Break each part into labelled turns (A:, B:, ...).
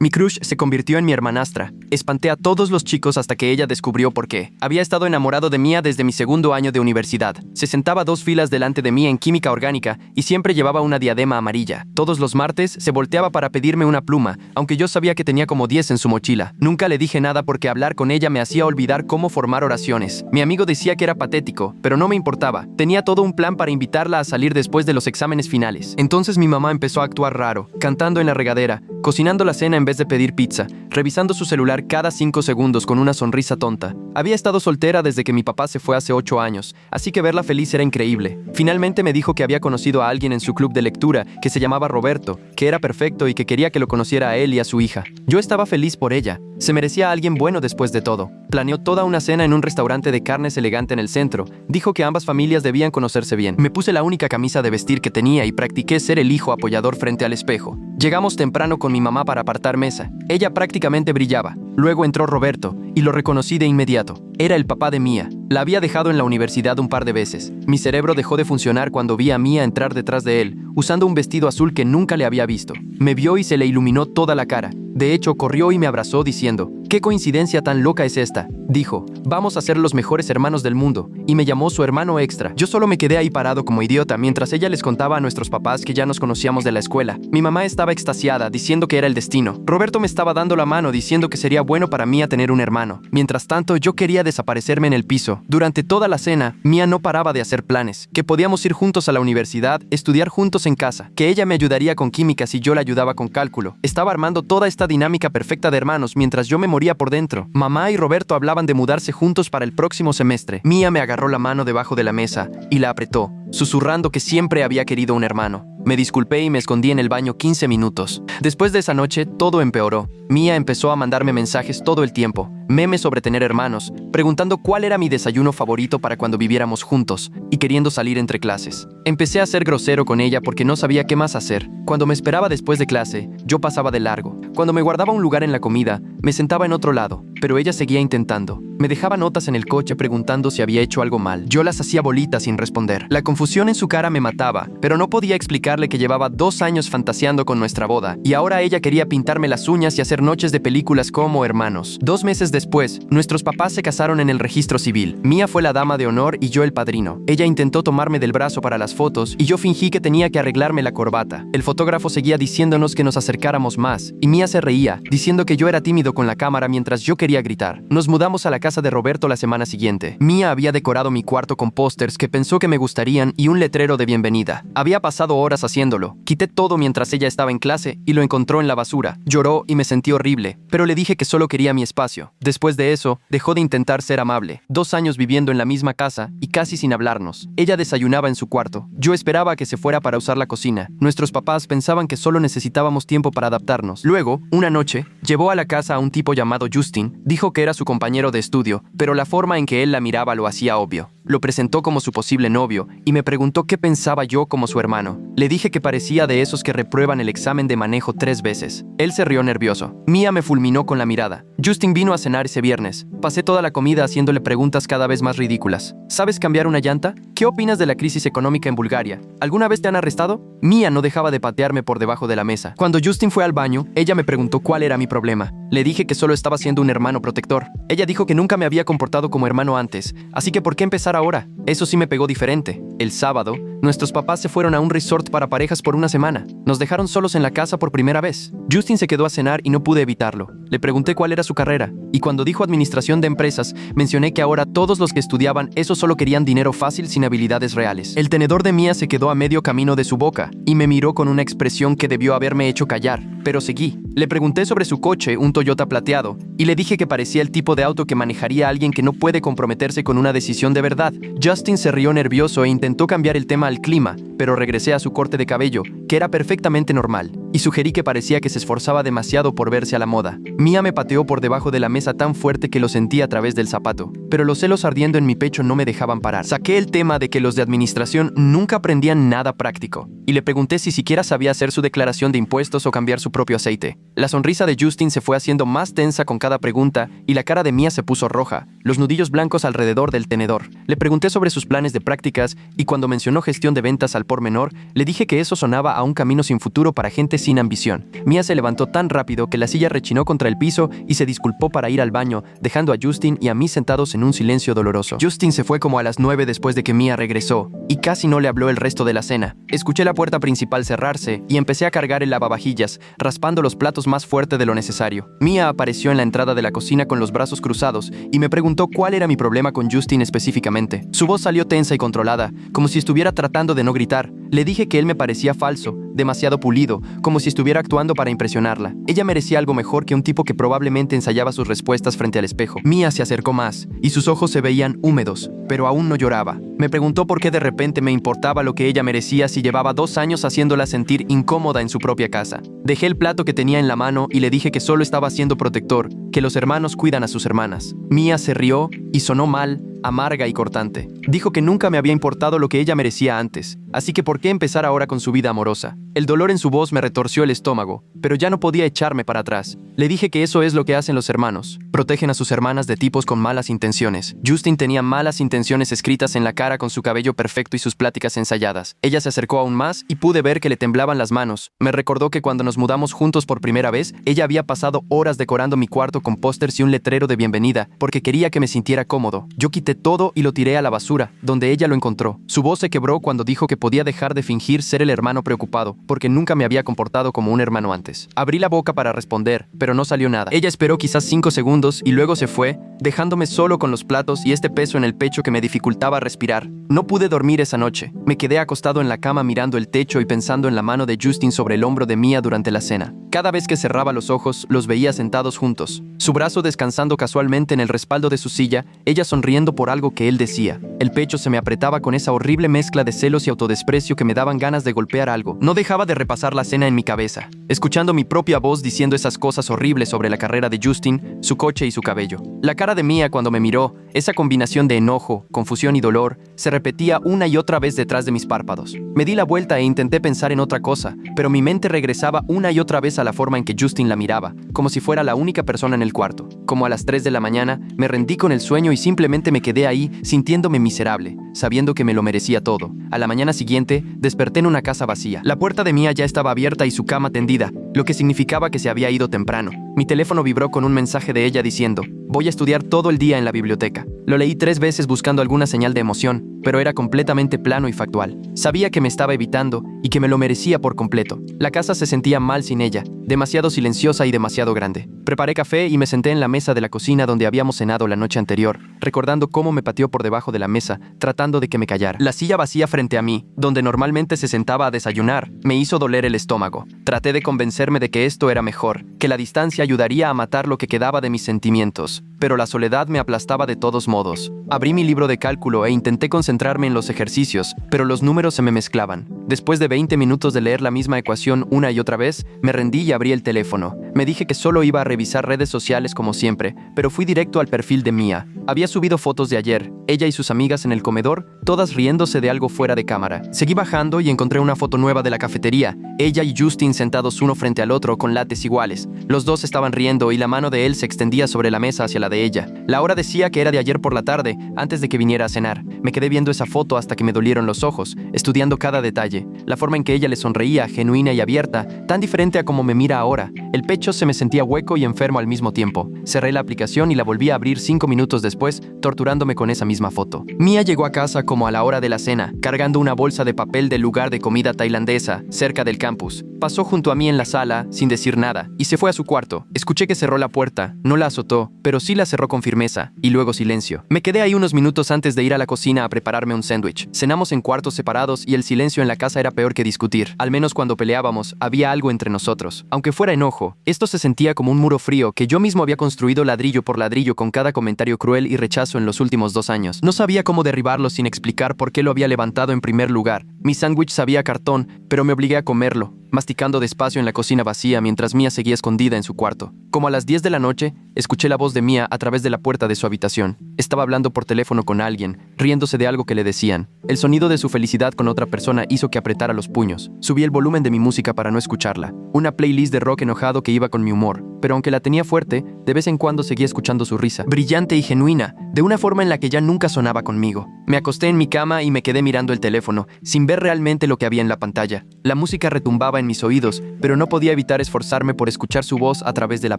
A: Mi crush se convirtió en mi hermanastra. Espanté a todos los chicos hasta que ella descubrió por qué. Había estado enamorado de Mia desde mi segundo año de universidad. Se sentaba 2 filas delante de mí en química orgánica y siempre llevaba una diadema amarilla. Todos los martes se volteaba para pedirme una pluma, aunque yo sabía que tenía como 10 en su mochila. Nunca le dije nada porque hablar con ella me hacía olvidar cómo formar oraciones. Mi amigo decía que era patético, pero no me importaba. Tenía todo un plan para invitarla a salir después de los exámenes finales. Entonces mi mamá empezó a actuar raro, cantando en la regadera, cocinando la cena en vez de pedir pizza, revisando su celular cada 5 segundos con una sonrisa tonta. Había estado soltera desde que mi papá se fue hace 8 años, así que verla feliz era increíble. Finalmente me dijo que había conocido a alguien en su club de lectura que se llamaba Roberto, que era perfecto y que quería que lo conociera a él y a su hija. Yo estaba feliz por ella. Se merecía a alguien bueno después de todo. Planeó toda una cena en un restaurante de carnes elegante en el centro. Dijo que ambas familias debían conocerse bien. Me puse la única camisa de vestir que tenía y practiqué ser el hijo apoyador frente al espejo. Llegamos temprano con mi mamá para apartar mesa. Ella prácticamente brillaba. Luego entró Roberto y lo reconocí de inmediato. Era el papá de Mia. La había dejado en la universidad un par de veces. Mi cerebro dejó de funcionar cuando vi a Mia entrar detrás de él, usando un vestido azul que nunca le había visto. Me vio y se le iluminó toda la cara. De hecho, corrió y me abrazó diciendo, «¿Qué coincidencia tan loca es esta?», dijo, «Vamos a ser los mejores hermanos del mundo», y me llamó su hermano extra. Yo solo me quedé ahí parado como idiota mientras ella les contaba a nuestros papás que ya nos conocíamos de la escuela. Mi mamá estaba extasiada, diciendo que era el destino. Roberto me estaba dando la mano diciendo que sería bueno para Mia tener un hermano. Mientras tanto, yo quería desaparecerme en el piso. Durante toda la cena, Mia no paraba de hacer planes, que podíamos ir juntos a la universidad, estudiar juntos en casa, que ella me ayudaría con química si yo la ayudaba con cálculo. Estaba armando toda esta dinámica perfecta de hermanos mientras yo me moría por dentro. Mamá y Roberto hablaban de mudarse juntos para el próximo semestre. Mia me agarró la mano debajo de la mesa y la apretó, susurrando que siempre había querido un hermano. Me disculpé y me escondí en el baño 15 minutos. Después de esa noche, todo empeoró. Mia empezó a mandarme mensajes todo el tiempo, memes sobre tener hermanos, preguntando cuál era mi desayuno favorito para cuando viviéramos juntos, y queriendo salir entre clases. Empecé a ser grosero con ella porque no sabía qué más hacer. Cuando me esperaba después de clase, yo pasaba de largo. Cuando me guardaba un lugar en la comida, me sentaba en otro lado, pero ella seguía intentando. Me dejaba notas en el coche preguntando si había hecho algo mal. Yo las hacía bolitas sin responder. La confusión en su cara me mataba, pero no podía explicarle que llevaba 2 años fantaseando con nuestra boda, y ahora ella quería pintarme las uñas y hacer noches de películas como hermanos. 2 meses después, nuestros papás se casaron en el registro civil. Mia fue la dama de honor y yo el padrino. Ella intentó tomarme del brazo para las fotos y yo fingí que tenía que arreglarme la corbata. El fotógrafo seguía diciéndonos que nos acercáramos más, y Mia se reía, diciendo que yo era tímido con la cámara mientras yo quería gritar. Nos mudamos a la casa de Roberto la semana siguiente. Mia había decorado mi cuarto con pósters que pensó que me gustarían y un letrero de bienvenida. Había pasado horas haciéndolo. Quité todo mientras ella estaba en clase y lo encontró en la basura. Lloró y me sentí horrible, pero le dije que solo quería mi espacio. Después de eso, dejó de intentar ser amable. 2 años viviendo en la misma casa y casi sin hablarnos. Ella desayunaba en su cuarto. Yo esperaba a que se fuera para usar la cocina. Nuestros papás pensaban que solo necesitábamos tiempo para adaptarnos. Luego, una noche, llevó a la casa a un tipo llamado Justin. Dijo que era su compañero de estudio, pero la forma en que él la miraba lo hacía obvio. Lo presentó como su posible novio y me preguntó qué pensaba yo como su hermano. Le dije que parecía de esos que reprueban el examen de manejo 3 veces. Él se rió nervioso. Mia me fulminó con la mirada. Justin vino a cenar ese viernes. Pasé toda la comida haciéndole preguntas cada vez más ridículas. ¿Sabes cambiar una llanta? ¿Qué opinas de la crisis económica en Bulgaria? ¿Alguna vez te han arrestado? Mia no dejaba de patearme por debajo de la mesa. Cuando Justin fue al baño, ella me preguntó cuál era mi problema. Le dije que solo estaba siendo un hermano protector. Ella dijo que nunca me había comportado como hermano antes, así que ¿por qué empezar ahora? Eso sí me pegó diferente. El sábado, nuestros papás se fueron a un resort para parejas por una semana. Nos dejaron solos en la casa por primera vez. Justin se quedó a cenar y no pude evitarlo. Le pregunté cuál era su carrera, y cuando dijo administración de empresas, mencioné que ahora todos los que estudiaban eso solo querían dinero fácil sin habilidades reales. El tenedor de Mia se quedó a medio camino de su boca, y me miró con una expresión que debió haberme hecho callar, pero seguí. Le pregunté sobre su coche, un Toyota plateado, y le dije que parecía el tipo de auto que manejaría a alguien que no puede comprometerse con una decisión de verdad. Justin se rió nervioso e intentó cambiar el tema al clima, pero regresé a su corte de cabello, que era perfectamente normal, y sugerí que parecía que se esforzaba demasiado por verse a la moda. Mia me pateó por debajo de la mesa tan fuerte que lo sentí a través del zapato, pero los celos ardiendo en mi pecho no me dejaban parar. Saqué el tema de que los de administración nunca aprendían nada práctico, y le pregunté si siquiera sabía hacer su declaración de impuestos o cambiar su propio aceite. La sonrisa de Justin se fue haciendo más tensa con cada pregunta, y la cara de Mia se puso roja, los nudillos blancos alrededor del tenedor. Le pregunté sobre sus planes de prácticas, y cuando mencionó gestión de ventas al por menor, le dije que eso sonaba a un camino sin futuro para gente sin sin ambición. Mia se levantó tan rápido que la silla rechinó contra el piso y se disculpó para ir al baño, dejando a Justin y a mí sentados en un silencio doloroso. Justin se fue como a las 9 después de que Mia regresó, y casi no le habló el resto de la cena. Escuché la puerta principal cerrarse y empecé a cargar el lavavajillas, raspando los platos más fuerte de lo necesario. Mia apareció en la entrada de la cocina con los brazos cruzados y me preguntó cuál era mi problema con Justin específicamente. Su voz salió tensa y controlada, como si estuviera tratando de no gritar. Le dije que él me parecía falso, demasiado pulido, como si estuviera actuando para impresionarla. Ella merecía algo mejor que un tipo que probablemente ensayaba sus respuestas frente al espejo. Mia se acercó más, y sus ojos se veían húmedos, pero aún no lloraba. Me preguntó por qué de repente me importaba lo que ella merecía si llevaba 2 años haciéndola sentir incómoda en su propia casa. Dejé el plato que tenía en la mano y le dije que solo estaba siendo protector, que los hermanos cuidan a sus hermanas. Mia se rió y sonó mal, amarga y cortante. Dijo que nunca me había importado lo que ella merecía antes, así que ¿por qué empezar ahora con su vida amorosa? El dolor en su voz me retorció el estómago, pero ya no podía echarme para atrás. Le dije que eso es lo que hacen los hermanos. Protegen a sus hermanas de tipos con malas intenciones. Justin tenía malas intenciones escritas en la cara con su cabello perfecto y sus pláticas ensayadas. Ella se acercó aún más y pude ver que le temblaban las manos. Me recordó que cuando nos mudamos juntos por primera vez, ella había pasado horas decorando mi cuarto con pósters y un letrero de bienvenida, porque quería que me sintiera cómodo. Yo quité todo y lo tiré a la basura, donde ella lo encontró. Su voz se quebró cuando dijo que podía dejar de fingir ser el hermano preocupado, porque nunca me había comportado como un hermano antes. Abrí la boca para responder, pero no salió nada. Ella esperó quizás 5 segundos y luego se fue, dejándome solo con los platos y este peso en el pecho que me dificultaba respirar. No pude dormir esa noche. Me quedé acostado en la cama mirando el techo y pensando en la mano de Justin sobre el hombro de Mia durante la cena. Cada vez que cerraba los ojos, los veía sentados juntos. Su brazo descansando casualmente en el respaldo de su silla, ella sonriendo por algo que él decía. El pecho se me apretaba con esa horrible mezcla de celos y autodesprecio que me daban ganas de golpear algo. No dejaba de repasar la cena en mi cabeza, escuchando mi propia voz diciendo esas cosas horribles sobre la carrera de Justin, su coche y su cabello. La cara de Mia cuando me miró, esa combinación de enojo, confusión y dolor, se repetía una y otra vez detrás de mis párpados. Me di la vuelta e intenté pensar en otra cosa, pero mi mente regresaba una y otra vez a la forma en que Justin la miraba, como si fuera la única persona en el cuarto. Como a las 3 de la mañana, me rendí con el sueño y simplemente me quedé ahí, sintiéndome miserable, sabiendo que me lo merecía todo. A la mañana siguiente, desperté en una casa vacía. La puerta de Mia ya estaba abierta y su cama tendida, lo que significaba que se había ido temprano. Mi teléfono vibró con un mensaje de ella diciendo: voy a estudiar todo el día en la biblioteca. Lo leí 3 veces buscando alguna señal de emoción, pero era completamente plano y factual. Sabía que me estaba evitando y que me lo merecía por completo. La casa se sentía mal sin ella, demasiado silenciosa y demasiado grande. Preparé café y me senté en la mesa de la cocina donde habíamos cenado la noche anterior, recordando cómo me pateó por debajo de la mesa, tratando de que me callara. La silla vacía frente a mí, donde normalmente se sentaba a desayunar, me hizo doler el estómago. Traté de convencerme de que esto era mejor, que la distancia ayudaría a matar lo que quedaba de mis sentimientos, pero la soledad me aplastaba de todos modos. Abrí mi libro de cálculo e intenté concentrarme en los ejercicios, pero los números se me mezclaban. Después de 20 minutos de leer la misma ecuación una y otra vez, me rendí y abrí el teléfono. Me dije que solo iba a revisar redes sociales como siempre, pero fui directo al perfil de Mia. Había subido fotos de ayer, ella y sus amigas en el comedor, todas riéndose de algo fuera de cámara. Seguí bajando y encontré una foto nueva de la cafetería, ella y Justin sentados uno frente al otro con lates iguales. Los dos estaban riendo y la mano de él se extendía sobre la mesa hacia la de ella. La hora decía que era de ayer por la tarde, antes de que viniera a cenar. Me quedé viendo esa foto hasta que me dolieron los ojos, estudiando cada detalle. La forma en que ella le sonreía, genuina y abierta, tan diferente a como me mira ahora. El pecho se me sentía hueco y enfermo al mismo tiempo. Cerré la aplicación y la volví a abrir 5 minutos después, torturándome con esa misma foto. Mia llegó a casa como a la hora de la cena, cargando una bolsa de papel del lugar de comida tailandesa, cerca del campus. Pasó junto a mí en la sala, sin decir nada, y se fue a su cuarto. Escuché que cerró la puerta, no la azotó, pero sí la cerró con firmeza, y luego silencio. Me quedé ahí unos minutos antes de ir a la cocina a prepararme un sándwich. Cenamos en cuartos separados y el silencio en la casa era peor que discutir. Al menos cuando peleábamos, había algo entre nosotros. Aunque fuera enojo, esto se sentía como un muro frío que yo mismo había construido ladrillo por ladrillo con cada comentario cruel y rechazo en los últimos 2 años. No sabía cómo derribarlo sin explicar por qué lo había levantado en primer lugar. Mi sándwich sabía a cartón, pero me obligué a comerlo, masticando despacio en la cocina vacía mientras Mia seguía escondida en su cuarto. Como a las 10 de la noche, escuché la voz de Mia a través de la puerta de su habitación. Estaba hablando por teléfono con alguien, riéndose de algo que le decían. El sonido de su felicidad con otra persona hizo que apretara los puños. Subí el volumen de mi música para no escucharla. Una playlist de rock enojado que iba con mi humor. Pero aunque la tenía fuerte, de vez en cuando seguía escuchando su risa, brillante y genuina, de una forma en la que ya nunca sonaba conmigo. Me acosté en mi cama y me quedé mirando el teléfono, sin ver ver realmente lo que había en la pantalla. La música retumbaba en mis oídos, pero no podía evitar esforzarme por escuchar su voz a través de la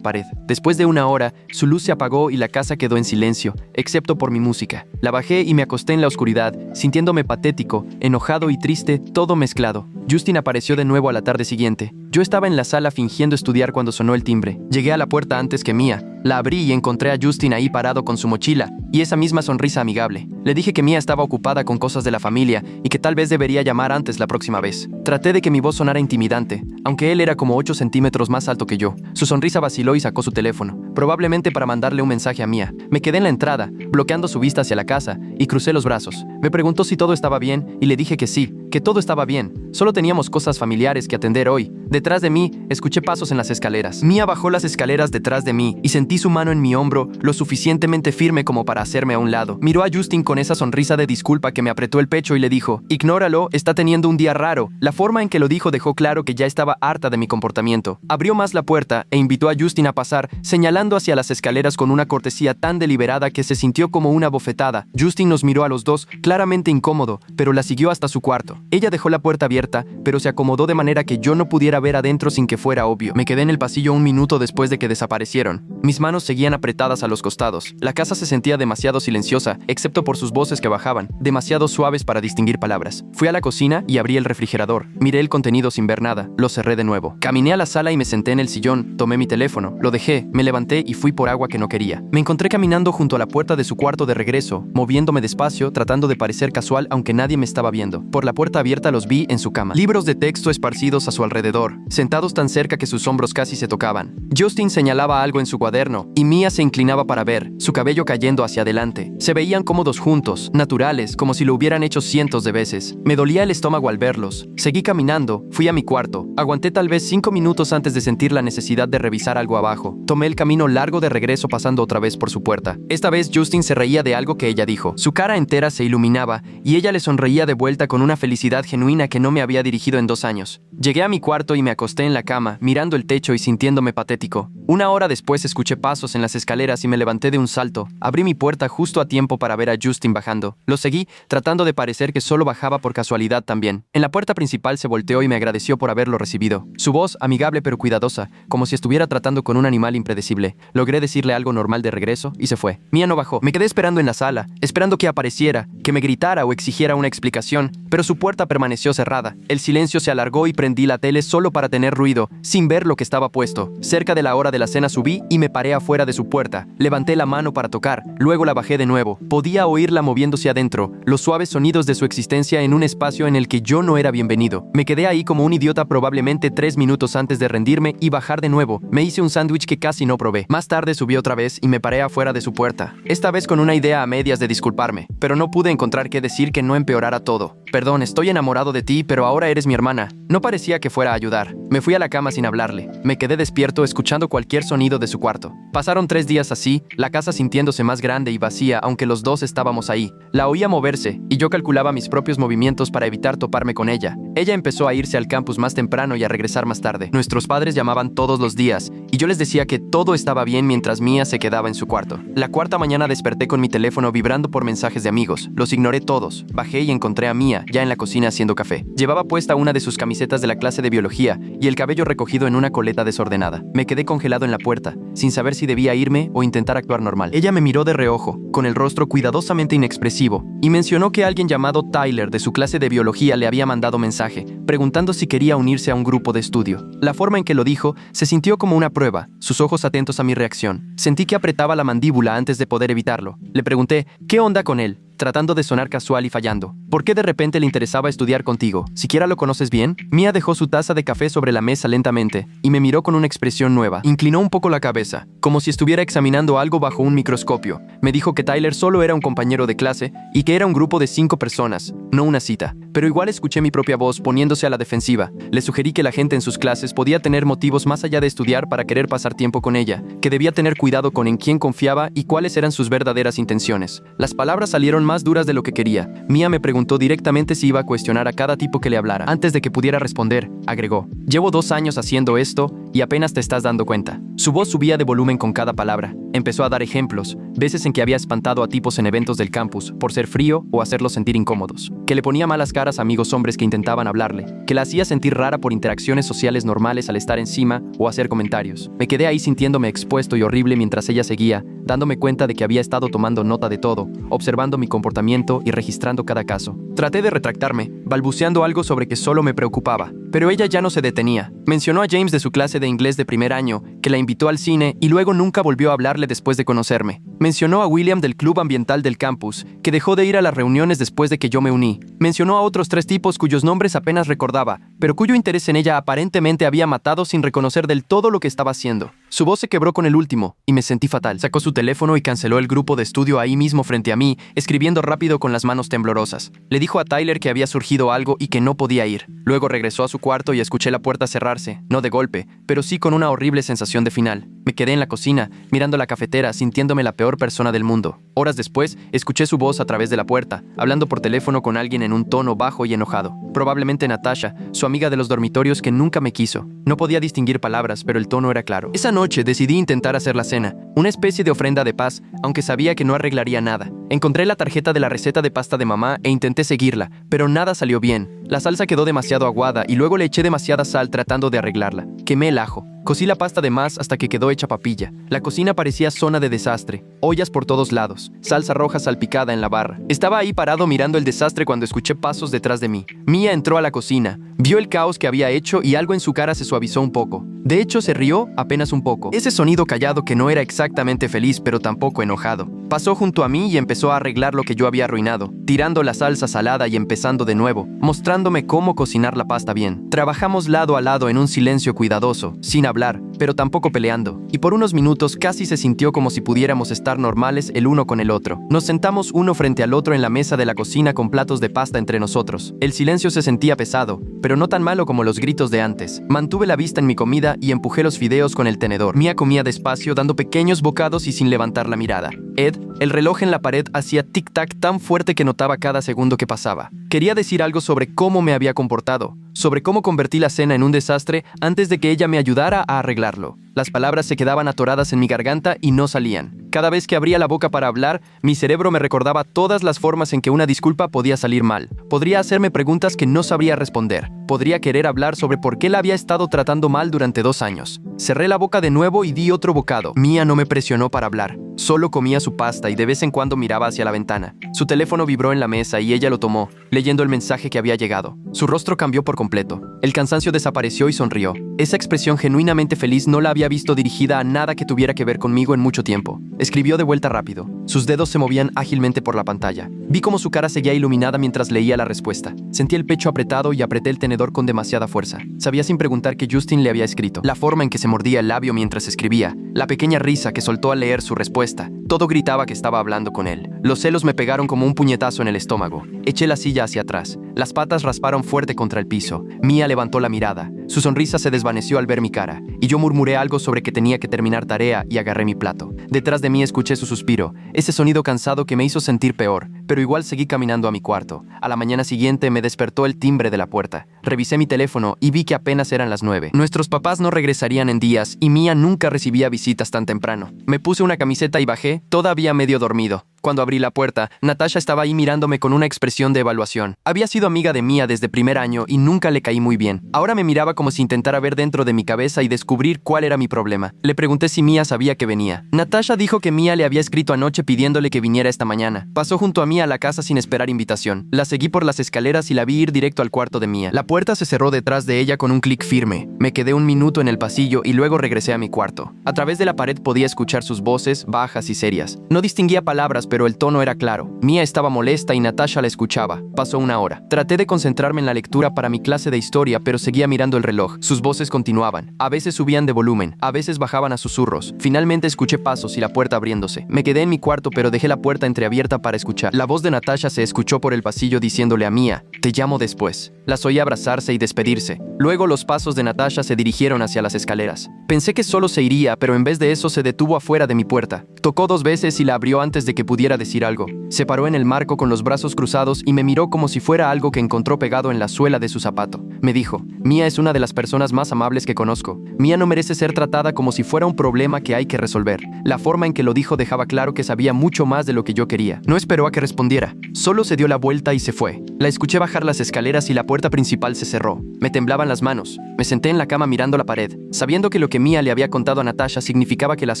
A: pared. Después de una hora, su luz se apagó y la casa quedó en silencio, excepto por mi música. La bajé y me acosté en la oscuridad, sintiéndome patético, enojado y triste, todo mezclado. Justin apareció de nuevo a la tarde siguiente. Yo estaba en la sala fingiendo estudiar cuando sonó el timbre. Llegué a la puerta antes que Mia. La abrí y encontré a Justin ahí parado con su mochila y esa misma sonrisa amigable. Le dije que Mia estaba ocupada con cosas de la familia y que tal vez debería llamar antes la próxima vez. Traté de que mi voz sonara intimidante, aunque él era como 8 centímetros más alto que yo. Su sonrisa vaciló y sacó su teléfono, probablemente para mandarle un mensaje a Mia. Me quedé en la entrada, bloqueando su vista hacia la casa, y crucé los brazos. Me preguntó si todo estaba bien y le dije que sí, que todo estaba bien. Solo teníamos cosas familiares que atender hoy. Detrás de mí, escuché pasos en las escaleras. Mia bajó las escaleras detrás de mí y sentí su mano en mi hombro lo suficientemente firme como para hacerme a un lado. Miró a Justin con esa sonrisa de disculpa que me apretó el pecho y le dijo: «Ignóralo, está teniendo un día raro». La forma en que lo dijo dejó claro que ya estaba harta de mi comportamiento. Abrió más la puerta e invitó a Justin a pasar, señalando hacia las escaleras con una cortesía tan deliberada que se sintió como una bofetada. Justin nos miró a los dos, claramente incómodo, pero la siguió hasta su cuarto. Ella dejó la puerta abierta, pero se acomodó de manera que yo no pudiera ver adentro sin que fuera obvio. Me quedé en el pasillo un minuto después de que desaparecieron. Mis manos seguían apretadas a los costados. La casa se sentía demasiado silenciosa, excepto por sus voces que bajaban, demasiado suaves para distinguir palabras. Fui a la cocina y abrí el refrigerador. Miré el contenido sin ver nada. Lo cerré de nuevo. Caminé a la sala y me senté en el sillón. Tomé mi teléfono, lo dejé, me levanté y fui por agua que no quería. Me encontré caminando junto a la puerta de su cuarto de regreso, moviéndome despacio, tratando de parecer casual aunque nadie me estaba viendo. Por la puerta abierta los vi en su cama. Libros de texto esparcidos a su alrededor, sentados tan cerca que sus hombros casi se tocaban. Justin señalaba algo en su cuaderno y Mia se inclinaba para ver, su cabello cayendo hacia adelante. Se veían cómodos juntos, naturales, como si lo hubieran hecho cientos de veces. Me dolía el estómago al verlos. Seguí caminando, fui a mi cuarto. Aguanté tal vez 5 minutos antes de sentir la necesidad de revisar algo abajo. Tomé el camino largo de regreso pasando otra vez por su puerta. Esta vez Justin se reía de algo que ella dijo. Su cara entera se iluminaba y ella le sonreía de vuelta con una felicidad genuina que no me había dirigido en 2 años. Llegué a mi cuarto y me acosté en la cama, mirando el techo y sintiéndome patético. Una hora después escuché pasos en las escaleras y me levanté de un salto. Abrí mi puerta justo a tiempo para ver a Justin bajando. Lo seguí, tratando de parecer que solo bajaba por casualidad también. En la puerta principal se volteó y me agradeció por haberlo recibido. Su voz, amigable pero cuidadosa, como si estuviera tratando con un animal impredecible. Logré decirle algo normal de regreso y se fue. Mia no bajó. Me quedé esperando en la sala, esperando que apareciera, que me gritara o exigiera una explicación, pero su puerta permaneció cerrada. El silencio se alargó y prendí la tele solo para tener ruido, sin ver lo que estaba puesto. Cerca de la hora de la cena subí y me paré afuera de su puerta. Levanté la mano para tocar, luego la bajé de nuevo. Podía oírla moviéndose adentro, los suaves sonidos de su existencia en un espacio en el que yo no era bienvenido. Me quedé ahí como un idiota probablemente 3 minutos antes de rendirme y bajar de nuevo. Me hice un sándwich que casi no probé. Más tarde subí otra vez y me paré afuera de su puerta. Esta vez con una idea a medias de disculparme, pero no pude encontrar qué decir que no empeorara todo. Perdón, estoy enamorado de ti, pero ahora eres mi hermana. No parecía que fuera a ayudar. Me fui a la cama sin hablarle. Me quedé despierto escuchando cualquier sonido de su cuarto. Pasaron 3 días así, la casa sintiéndose más grande y vacía, aunque los dos estábamos ahí. La oía moverse, y yo calculaba mis propios movimientos para evitar toparme con ella. Ella empezó a irse al campus más temprano y a regresar más tarde. Nuestros padres llamaban todos los días, y yo les decía que todo estaba bien mientras Mia se quedaba en su cuarto. La cuarta mañana desperté con mi teléfono vibrando por mensajes de amigos. Los ignoré todos. Bajé y encontré a Mia, ya en la cocina haciendo café. Llevaba puesta una de sus camisetas de la clase de biología y el cabello recogido en una coleta desordenada. Me quedé congelado en la puerta, sin saber si debía irme o intentar actuar normal. Ella me miró de reojo, con el rostro cuidadosamente inexpresivo, y mencionó que alguien llamado Tyler de su clase de biología le había mandado mensaje, preguntando si quería unirse a un grupo de estudio. La forma en que lo dijo se sintió como una prueba, sus ojos atentos a mi reacción. Sentí que apretaba la mandíbula antes de poder evitarlo. Le pregunté, ¿qué onda con él?, tratando de sonar casual y fallando. ¿Por qué de repente le interesaba estudiar contigo? ¿Siquiera lo conoces bien? Mia dejó su taza de café sobre la mesa lentamente y me miró con una expresión nueva. Inclinó un poco la cabeza, como si estuviera examinando algo bajo un microscopio. Me dijo que Tyler solo era un compañero de clase y que era un grupo de 5 personas, no una cita. Pero igual escuché mi propia voz poniéndose a la defensiva. Le sugerí que la gente en sus clases podía tener motivos más allá de estudiar para querer pasar tiempo con ella, que debía tener cuidado con en quién confiaba y cuáles eran sus verdaderas intenciones. Las palabras salieron más duras de lo que quería. Mia me preguntó directamente si iba a cuestionar a cada tipo que le hablara. Antes de que pudiera responder, agregó, «Llevo 2 años haciendo esto y apenas te estás dando cuenta. Su voz subía de volumen con cada palabra. Empezó a dar ejemplos, veces en que había espantado a tipos en eventos del campus por ser frío o hacerlos sentir incómodos, que le ponía malas caras a amigos hombres que intentaban hablarle, que la hacía sentir rara por interacciones sociales normales al estar encima o hacer comentarios. Me quedé ahí sintiéndome expuesto y horrible mientras ella seguía, dándome cuenta de que había estado tomando nota de todo, observando mi comportamiento y registrando cada caso. Traté de retractarme, balbuceando algo sobre que solo me preocupaba, pero ella ya no se detenía. Mencionó a James de su clase de inglés de primer año, que la invitó al cine y luego nunca volvió a hablarle después de conocerme. Mencionó a William del club ambiental del campus, que dejó de ir a las reuniones después de que yo me uní. Mencionó a otros 3 tipos cuyos nombres apenas recordaba, pero cuyo interés en ella aparentemente había matado sin reconocer del todo lo que estaba haciendo. Su voz se quebró con el último, y me sentí fatal. Sacó su teléfono y canceló el grupo de estudio ahí mismo frente a mí, escribiendo rápido con las manos temblorosas. Le dijo a Tyler que había surgido algo y que no podía ir. Luego regresó a su cuarto y escuché la puerta cerrarse, no de golpe, pero sí con una horrible sensación de final. Me quedé en la cocina, mirando la cafetera, sintiéndome la peor persona del mundo. Horas después, escuché su voz a través de la puerta, hablando por teléfono con alguien en un tono bajo y enojado. Probablemente Natasha, su amiga de los dormitorios que nunca me quiso. No podía distinguir palabras, pero el tono era claro. Esa noche decidí intentar hacer la cena, una especie de ofrenda de paz, aunque sabía que no arreglaría nada. Encontré la tarjeta de la receta de pasta de mamá e intenté seguirla, pero nada salió bien. La salsa quedó demasiado aguada y luego le eché demasiada sal tratando de arreglarla. Quemé el ajo. Cocí la pasta de más hasta que quedó hecha papilla. La cocina parecía zona de desastre. Ollas por todos lados. Salsa roja salpicada en la barra. Estaba ahí parado mirando el desastre cuando escuché pasos detrás de mí. Mia entró a la cocina. Vio el caos que había hecho y algo en su cara se suavizó un poco. De hecho, se rió apenas un poco. Ese sonido callado que no era exactamente feliz, pero tampoco enojado. Pasó junto a mí y empezó a arreglar lo que yo había arruinado, tirando la salsa salada y empezando de nuevo, mostrándome cómo cocinar la pasta bien. Trabajamos lado a lado en un silencio cuidadoso, sin hablar, pero tampoco peleando. Y por unos minutos casi se sintió como si pudiéramos estar normales el uno con el otro. Nos sentamos uno frente al otro en la mesa de la cocina con platos de pasta entre nosotros. El silencio se sentía pesado, pero no tan malo como los gritos de antes. Mantuve la vista en mi comida y empujé los fideos con el tenedor. Mia comía despacio, dando pequeños bocados y sin levantar la mirada. Ed, el reloj en la pared, hacía tic-tac tan fuerte que notaba cada segundo que pasaba. Quería decir algo sobre cómo me había comportado, sobre cómo convertí la cena en un desastre antes de que ella me ayudara a arreglarlo. Las palabras se quedaban atoradas en mi garganta y no salían. Cada vez que abría la boca para hablar, mi cerebro me recordaba todas las formas en que una disculpa podía salir mal. Podría hacerme preguntas que no sabría responder. Podría querer hablar sobre por qué la había estado tratando mal durante 2 años. Cerré la boca de nuevo y di otro bocado. Mia no me presionó para hablar. Solo comía su pasta y de vez en cuando miraba hacia la ventana. Su teléfono vibró en la mesa y ella lo tomó, leyendo el mensaje que había llegado. Su rostro cambió por completo. El cansancio desapareció y sonrió. Esa expresión genuinamente feliz no la había visto dirigida a nada que tuviera que ver conmigo en mucho tiempo. Escribió de vuelta rápido. Sus dedos se movían ágilmente por la pantalla. Vi cómo su cara seguía iluminada mientras leía la respuesta. Sentí el pecho apretado y apreté el tenedor con demasiada fuerza. Sabía sin preguntar que Justin le había escrito. La forma en que se mordía el labio mientras escribía. La pequeña risa que soltó al leer su respuesta. Todo gritaba que estaba hablando con él. Los celos me pegaron como un puñetazo en el estómago. Eché la silla hacia atrás. Las patas rasparon fuerte contra el piso. Mia levantó la mirada. Su sonrisa se desvaneció al ver mi cara, y yo murmuré algo sobre que tenía que terminar tarea y agarré mi plato. Detrás de mí escuché su suspiro, ese sonido cansado que me hizo sentir peor, pero igual seguí caminando a mi cuarto. A la mañana siguiente me despertó el timbre de la puerta. Revisé mi teléfono y vi que apenas eran las 9. Nuestros papás no regresarían en días y Mia nunca recibía visitas tan temprano. Me puse una camiseta y bajé, todavía medio dormido. Cuando abrí la puerta, Natasha estaba ahí mirándome con una expresión de evaluación. Había sido amiga de Mia desde primer año y nunca le caí muy bien. Ahora me miraba como si intentara ver dentro de mi cabeza y descubrir cuál era mi problema. Le pregunté si Mia sabía que venía. Natasha dijo que Mia le había escrito anoche pidiéndole que viniera esta mañana. Pasó junto a Mia a la casa sin esperar invitación. La seguí por las escaleras y la vi ir directo al cuarto de Mia. La puerta se cerró detrás de ella con un clic firme. Me quedé un minuto en el pasillo y luego regresé a mi cuarto. A través de la pared podía escuchar sus voces, bajas y serias. No distinguía palabras, pero el tono era claro. Mia estaba molesta y Natasha la escuchaba. Pasó 1 hora. Traté de concentrarme en la lectura para mi clase de historia, pero seguía mirando el reloj. Sus voces continuaban. A veces subían de volumen, a veces bajaban a susurros. Finalmente escuché pasos y la puerta abriéndose. Me quedé en mi cuarto, pero dejé la puerta entreabierta para escuchar. La voz de Natasha se escuchó por el pasillo diciéndole a Mia: "Te llamo después". Las oí abrazarse y despedirse. Luego los pasos de Natasha se dirigieron hacia las escaleras. Pensé que solo se iría, pero en vez de eso se detuvo afuera de mi puerta. Tocó 2 veces y la abrió antes de que pudiera pudiera decir algo. Se paró en el marco con los brazos cruzados y me miró como si fuera algo que encontró pegado en la suela de su zapato. Me dijo, Mia es una de las personas más amables que conozco. Mia no merece ser tratada como si fuera un problema que hay que resolver. La forma en que lo dijo dejaba claro que sabía mucho más de lo que yo quería. No esperó a que respondiera. Solo se dio la vuelta y se fue. La escuché bajar las escaleras y la puerta principal se cerró. Me temblaban las manos. Me senté en la cama mirando la pared, sabiendo que lo que Mia le había contado a Natasha significaba que las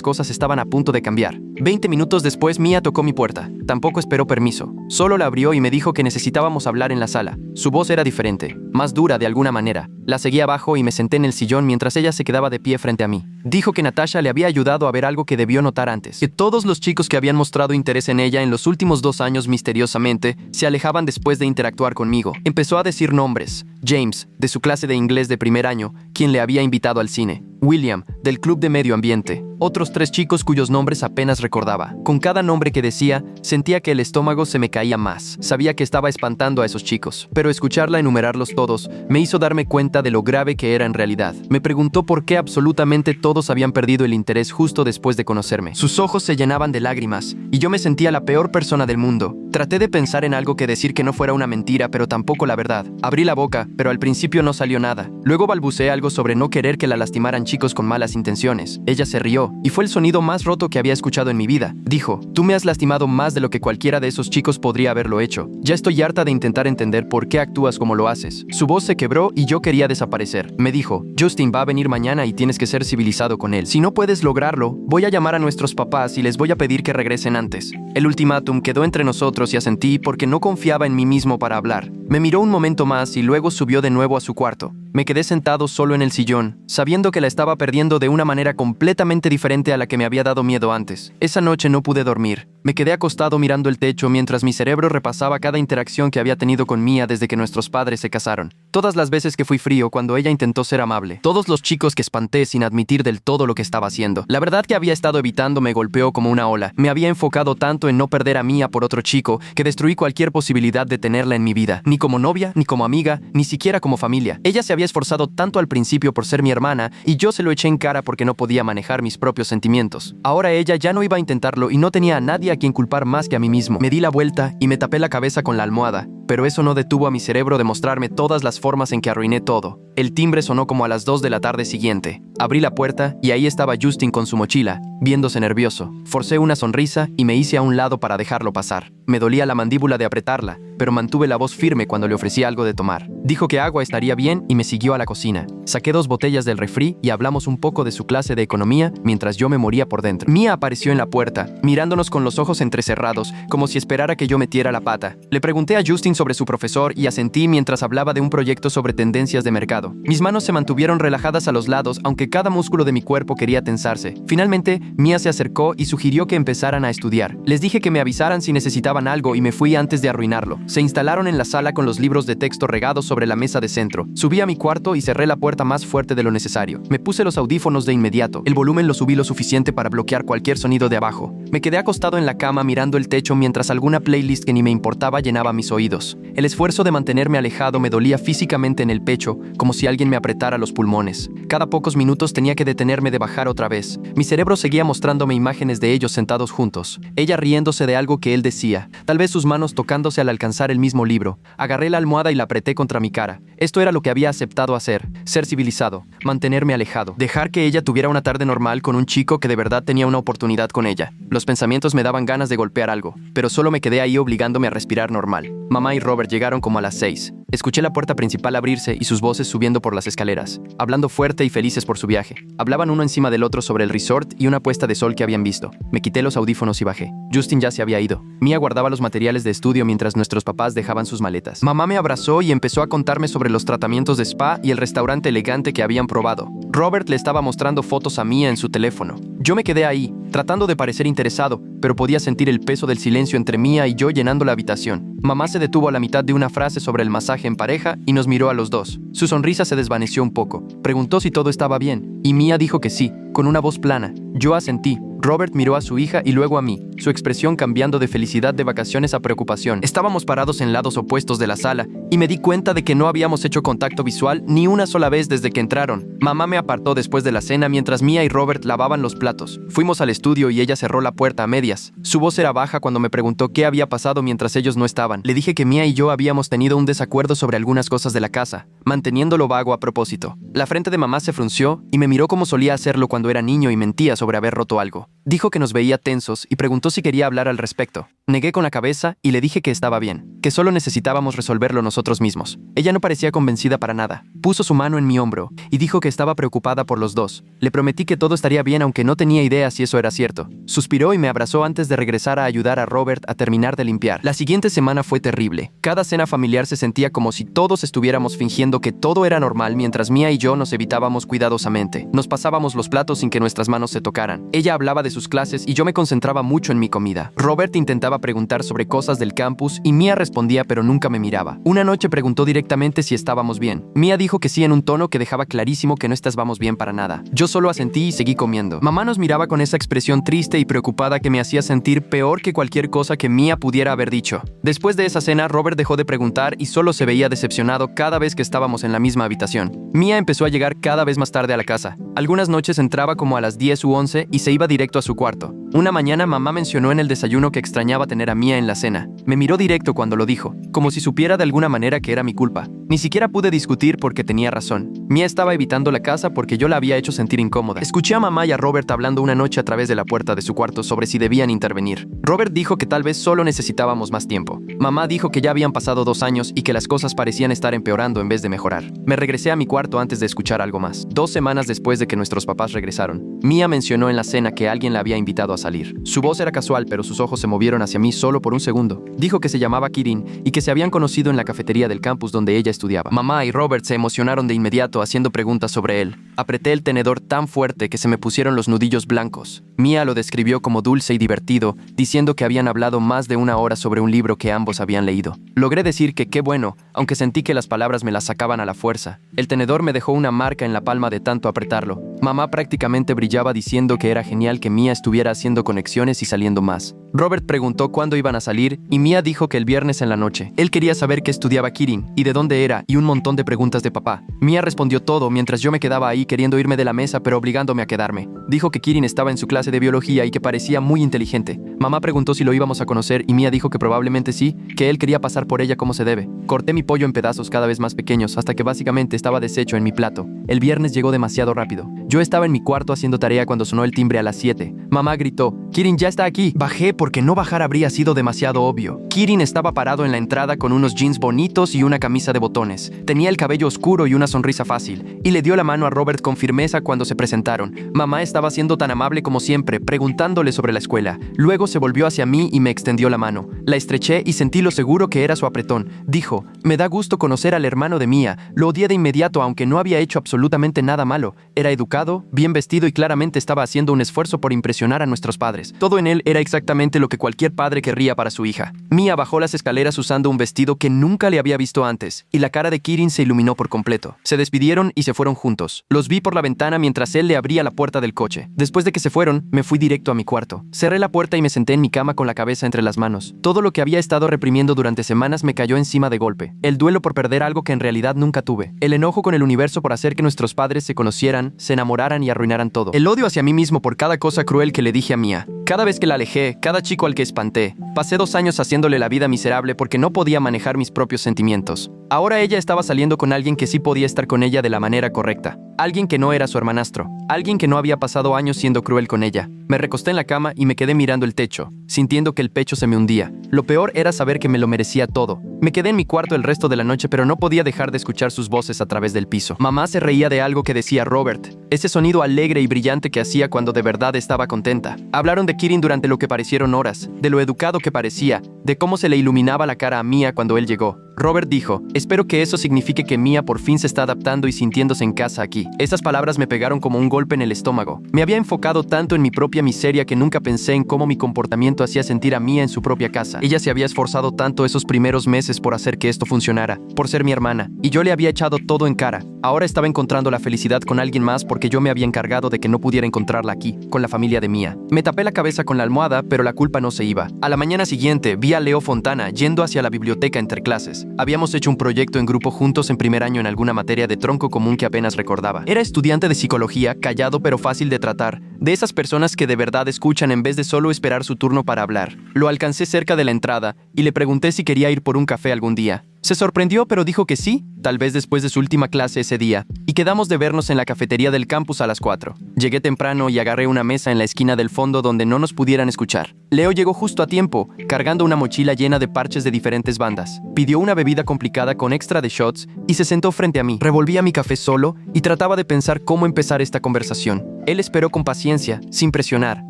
A: cosas estaban a punto de cambiar. 20 minutos después, Mia tocó mi puerta. Tampoco esperó permiso. Solo la abrió y me dijo que necesitábamos hablar en la sala. Su voz era diferente, más dura de alguna manera. La seguí abajo y me senté en el sillón mientras ella se quedaba de pie frente a mí. Dijo que Natasha le había ayudado a ver algo que debió notar antes. Que todos los chicos que habían mostrado interés en ella en los últimos 2 años misteriosamente se alejaban después de interactuar conmigo. Empezó a decir nombres. James, de su clase de inglés de primer año, quien le había invitado al cine. William, del club de medio ambiente. Otros 3 chicos cuyos nombres apenas recordaba. Con cada nombre que decía, sentía que el estómago se me caía más. Sabía que estaba espantando a esos chicos, pero escucharla enumerarlos todos me hizo darme cuenta de lo grave que era en realidad. Me preguntó por qué absolutamente todos habían perdido el interés justo después de conocerme. Sus ojos se llenaban de lágrimas, y yo me sentía la peor persona del mundo. Traté de pensar en algo que decir que no fuera una mentira, pero tampoco la verdad. Abrí la boca, pero al principio no salió nada. Luego balbuceé algo sobre no querer que la lastimaran chicos con malas intenciones. Ella se rió, y fue el sonido más roto que había escuchado en mi vida. Dijo, tú me has lastimado más de lo que cualquiera de esos chicos podría haberlo hecho. Ya estoy harta de intentar entender por qué actúas como lo haces. Su voz se quebró y yo quería desaparecer. Me dijo, Justin va a venir mañana y tienes que ser civilizado con él. Si no puedes lograrlo, voy a llamar a nuestros papás y les voy a pedir que regresen antes. El ultimátum quedó entre nosotros y asentí porque no confiaba en mí mismo para hablar. Me miró un momento más y luego subió de nuevo a su cuarto. Me quedé sentado solo en el sillón, sabiendo que la estaba perdiendo de una manera completamente diferente a la que me había dado miedo antes. Esa noche no pude dormir. Me quedé acostado mirando el techo mientras mi cerebro repasaba cada interacción que había tenido con Mia desde que nuestros padres se casaron. Todas las veces que fui frío cuando ella intentó ser amable. Todos los chicos que espanté sin admitir del todo lo que estaba haciendo. La verdad que había estado evitando me golpeó como una ola. Me había enfocado tanto en no perder a Mia por otro chico que destruí cualquier posibilidad de tenerla en mi vida. Ni como novia, ni como amiga, ni siquiera como familia. Ella se había esforzado tanto al principio por ser mi hermana y yo se lo eché en cara porque no podía manejar mis propios sentimientos. Ahora ella ya no iba a intentarlo y no tenía a nadie a quien culpar más que a mí mismo. Me di la vuelta y me tapé la cabeza con la almohada, pero eso no detuvo a mi cerebro de mostrarme todas las formas en que arruiné todo. El timbre sonó como a las 2 de la tarde siguiente. Abrí la puerta y ahí estaba Justin con su mochila, viéndose nervioso. Forcé una sonrisa y me hice a un lado para dejarlo pasar. Me dolía la mandíbula de apretarla, pero mantuve la voz firme cuando le ofrecí algo de tomar. Dijo que agua estaría bien y me siguió a la cocina. Saqué 2 botellas del refri y hablamos un poco de su clase de economía mientras yo me moría por dentro. Mia apareció en la puerta, mirándonos con los ojos entrecerrados, como si esperara que yo metiera la pata. Le pregunté a Justin sobre su profesor y asentí mientras hablaba de un proyecto sobre tendencias de mercado. Mis manos se mantuvieron relajadas a los lados, aunque cada músculo de mi cuerpo quería tensarse. Finalmente, Mia se acercó y sugirió que empezaran a estudiar. Les dije que me avisaran si necesitaban algo y me fui antes de arruinarlo. Se instalaron en la sala con los libros de texto regados sobre la mesa de centro. Subí a mi cuarto y cerré la puerta más fuerte de lo necesario. Me puse los audífonos de inmediato. El volumen lo subí lo suficiente para bloquear cualquier sonido de abajo. Me quedé acostado en la cama mirando el techo mientras alguna playlist que ni me importaba llenaba mis oídos. El esfuerzo de mantenerme alejado me dolía físicamente en el pecho, como si alguien me apretara los pulmones. Cada pocos minutos tenía que detenerme de bajar otra vez. Mi cerebro seguía mostrándome imágenes de ellos sentados juntos. Ella riéndose de algo que él decía. Tal vez sus manos tocándose al alcanzar el mismo libro. Agarré la almohada y la apreté contra mi cara. Esto era lo que había aceptado hacer. Ser civilizado. Mantenerme alejado. Dejar que ella tuviera una tarde normal con un chico que de verdad tenía una oportunidad con ella. Los pensamientos me daban ganas de golpear algo, pero solo me quedé ahí obligándome a respirar normal. Mamá y Robert llegaron como a las 6. Escuché la puerta principal abrirse y sus voces subiendo por las escaleras, hablando fuerte y felices por su viaje. Hablaban uno encima del otro sobre el resort y una puesta de sol que habían visto. Me quité los audífonos y bajé. Justin ya se había ido. Mia guardaba los materiales de estudio mientras nuestros papás dejaban sus maletas. Mamá me abrazó y empezó a contarme sobre los tratamientos de spa y el restaurante elegante que habían probado. Robert le estaba mostrando fotos a Mia en su teléfono. Yo me quedé ahí, tratando de parecer interesado, pero podía sentir el peso del silencio entre Mia y yo llenando la habitación. Mamá se detuvo a la mitad de una frase sobre el masaje en pareja y nos miró a los dos. Su sonrisa se desvaneció un poco. Preguntó si todo estaba bien, y Mia dijo que sí, con una voz plana. Yo asentí. Robert miró a su hija y luego a mí. su expresión cambiando de felicidad de vacaciones a preocupación. Estábamos parados en lados opuestos de la sala y me di cuenta de que no habíamos hecho contacto visual ni una sola vez desde que entraron. Mamá me apartó después de la cena mientras Mia y Robert lavaban los platos. Fuimos al estudio y ella cerró la puerta a medias. Su voz era baja cuando me preguntó qué había pasado mientras ellos no estaban. Le dije que Mia y yo habíamos tenido un desacuerdo sobre algunas cosas de la casa, manteniéndolo vago a propósito. La frente de mamá se frunció y me miró como solía hacerlo cuando era niño y mentía sobre haber roto algo. Dijo que nos veía tensos y preguntó si quería hablar al respecto. Negué con la cabeza y le dije que estaba bien, que solo necesitábamos resolverlo nosotros mismos. Ella no parecía convencida para nada. Puso su mano en mi hombro y dijo que estaba preocupada por los dos. Le prometí que todo estaría bien aunque no tenía idea si eso era cierto. Suspiró y me abrazó antes de regresar a ayudar a Robert a terminar de limpiar. La siguiente semana fue terrible. Cada cena familiar se sentía como si todos estuviéramos fingiendo que todo era normal mientras Mia y yo nos evitábamos cuidadosamente. Nos pasábamos los platos sin que nuestras manos se tocaran. Ella hablaba de sus clases y yo me concentraba mucho en mi comida. Robert intentaba preguntar sobre cosas del campus y Mia respondía pero nunca me miraba. Una noche preguntó directamente si estábamos bien. Mia dijo que sí en un tono que dejaba clarísimo que no estábamos bien para nada. Yo solo asentí y seguí comiendo. Mamá nos miraba con esa expresión triste y preocupada que me hacía sentir peor que cualquier cosa que Mia pudiera haber dicho. Después de esa cena, Robert dejó de preguntar y solo se veía decepcionado cada vez que estábamos en la misma habitación. Mia empezó a llegar cada vez más tarde a la casa. Algunas noches entraba como a las 10 u 11 y se iba directo a su cuarto. Una mañana mamá mencionó en el desayuno que extrañaba tener a Mia en la cena. Me miró directo cuando lo dijo, como si supiera de alguna manera que era mi culpa. Ni siquiera pude discutir porque tenía razón. Mia estaba evitando la casa porque yo la había hecho sentir incómoda. Escuché a mamá y a Robert hablando una noche a través de la puerta de su cuarto sobre si debían intervenir. Robert dijo que tal vez solo necesitábamos más tiempo. Mamá dijo que ya habían pasado 2 años y que las cosas parecían estar empeorando en vez de mejorar. Me regresé a mi cuarto antes de escuchar algo más. 2 semanas después de que nuestros papás regresaron, Mia mencionó en la cena que alguien la había invitado a salir. Su voz era casual, pero sus ojos se movieron hacia mí solo por un segundo. Dijo que se llamaba Kirin y que se habían conocido en la cafetería del campus donde ella estudiaba. Mamá y Robert se emocionaron de inmediato haciendo preguntas sobre él. Apreté el tenedor tan fuerte que se me pusieron los nudillos blancos. Mia lo describió como dulce y divertido, diciendo que habían hablado más de 1 hora sobre un libro que ambos habían leído. Logré decir que qué bueno, aunque sentí que las palabras me las sacaban a la fuerza. El tenedor me dejó una marca en la palma de tanto apretarlo. Mamá prácticamente brillaba diciendo que era genial que Mia estuviera haciendo conexiones y saliendo más. Robert preguntó cuándo iban a salir y Mia dijo que el viernes en la noche. Él quería saber qué estudiaba Kirin y de dónde era y un montón de preguntas de papá. Mia respondió todo mientras yo me quedaba ahí queriendo irme de la mesa pero obligándome a quedarme. Dijo que Kirin estaba en su clase de biología y que parecía muy inteligente. Mamá preguntó si lo íbamos a conocer y Mia dijo que probablemente sí, que él quería pasar por ella como se debe. Corté mi pollo en pedazos cada vez más pequeños hasta que básicamente estaba deshecho en mi plato. El viernes llegó demasiado rápido. Yo estaba en mi cuarto haciendo tarea cuando sonó el timbre a las 7. Mamá gritó, «Kirin ya está aquí». Bajé porque no bajar habría sido demasiado obvio. Kirin estaba parado en la entrada con unos jeans bonitos y una camisa de botones. Tenía el cabello oscuro y una sonrisa fácil, y le dio la mano a Robert con firmeza cuando se presentaron. Mamá estaba siendo tan amable como siempre, preguntándole sobre la escuela. Luego se volvió hacia mí y me extendió la mano. La estreché y sentí lo seguro que era su apretón. Dijo, «Me da gusto conocer al hermano de Mia». Lo odié de inmediato aunque no había hecho absolutamente nada malo. Era educado, bien vestido y claramente estaba haciendo un esfuerzo por impresionar a nuestros padres. Todo en él era exactamente lo que cualquier padre querría para su hija. Mia bajó las escaleras usando un vestido que nunca le había visto antes, y la cara de Kirin se iluminó por completo. Se despidieron y se fueron juntos. Los vi por la ventana mientras él le abría la puerta del coche. Después de que se fueron, me fui directo a mi cuarto. Cerré la puerta y me senté en mi cama con la cabeza entre las manos. Todo lo que había estado reprimiendo durante semanas me cayó encima de golpe. El duelo por perder algo que en realidad nunca tuve. El enojo con el universo por hacer que nuestros padres se conocieran, se enamoraran y arruinaran todo. El odio hacia mí mismo por cada cosa cruel que le dije a Mia. Cada vez que la alejé, cada chico al que espanté. Pasé 2 años haciéndole la vida miserable porque no podía manejar mis propios sentimientos. Ahora ella estaba saliendo con alguien que sí podía estar con ella de la manera correcta. Alguien que no era su hermanastro. Alguien que no había pasado años siendo cruel con ella. Me recosté en la cama y me quedé mirando el techo, sintiendo que el pecho se me hundía. Lo peor era saber que me lo merecía todo. Me quedé en mi cuarto el resto de la noche, pero no podía dejar de escuchar sus voces a través del piso. Mamá se reía de algo que decía Robert, ese sonido alegre y brillante que hacía cuando de verdad estaba contenta. Hablaron de Kirin durante lo que parecieron horas, de lo educado que parecía, de cómo se le iluminaba la cara a Mia cuando él llegó. Robert dijo, Espero que eso signifique que Mia por fin se está adaptando y sintiéndose en casa aquí. Esas palabras me pegaron como un golpe en el estómago. Me había enfocado tanto en mi propia miseria que nunca pensé en cómo mi comportamiento hacía sentir a Mia en su propia casa. Ella se había esforzado tanto esos primeros meses por hacer que esto funcionara, por ser mi hermana, y yo le había echado todo en cara. Ahora estaba encontrando la felicidad con alguien más porque yo me había encargado de que no pudiera encontrarla aquí, con la familia de Mia. Me tapé la cabeza con la almohada, pero la culpa no se iba. A la mañana siguiente, vi a Leo Fontana yendo hacia la biblioteca entre clases. Habíamos hecho un proyecto en grupo juntos en primer año en alguna materia de tronco común que apenas recordaba. Era estudiante de psicología, callado pero fácil de tratar, de esas personas que de verdad escuchan en vez de solo esperar su turno para hablar. Lo alcancé cerca de la entrada y le pregunté si quería ir por un café algún día. Se sorprendió, pero dijo que sí, tal vez después de su última clase ese día, y quedamos de vernos en la cafetería del campus a las 4. Llegué temprano y agarré una mesa en la esquina del fondo donde no nos pudieran escuchar. Leo llegó justo a tiempo, cargando una mochila llena de parches de diferentes bandas. Pidió una bebida complicada con extra de shots y se sentó frente a mí. Revolvía mi café solo y trataba de pensar cómo empezar esta conversación. Él esperó con paciencia, sin presionar,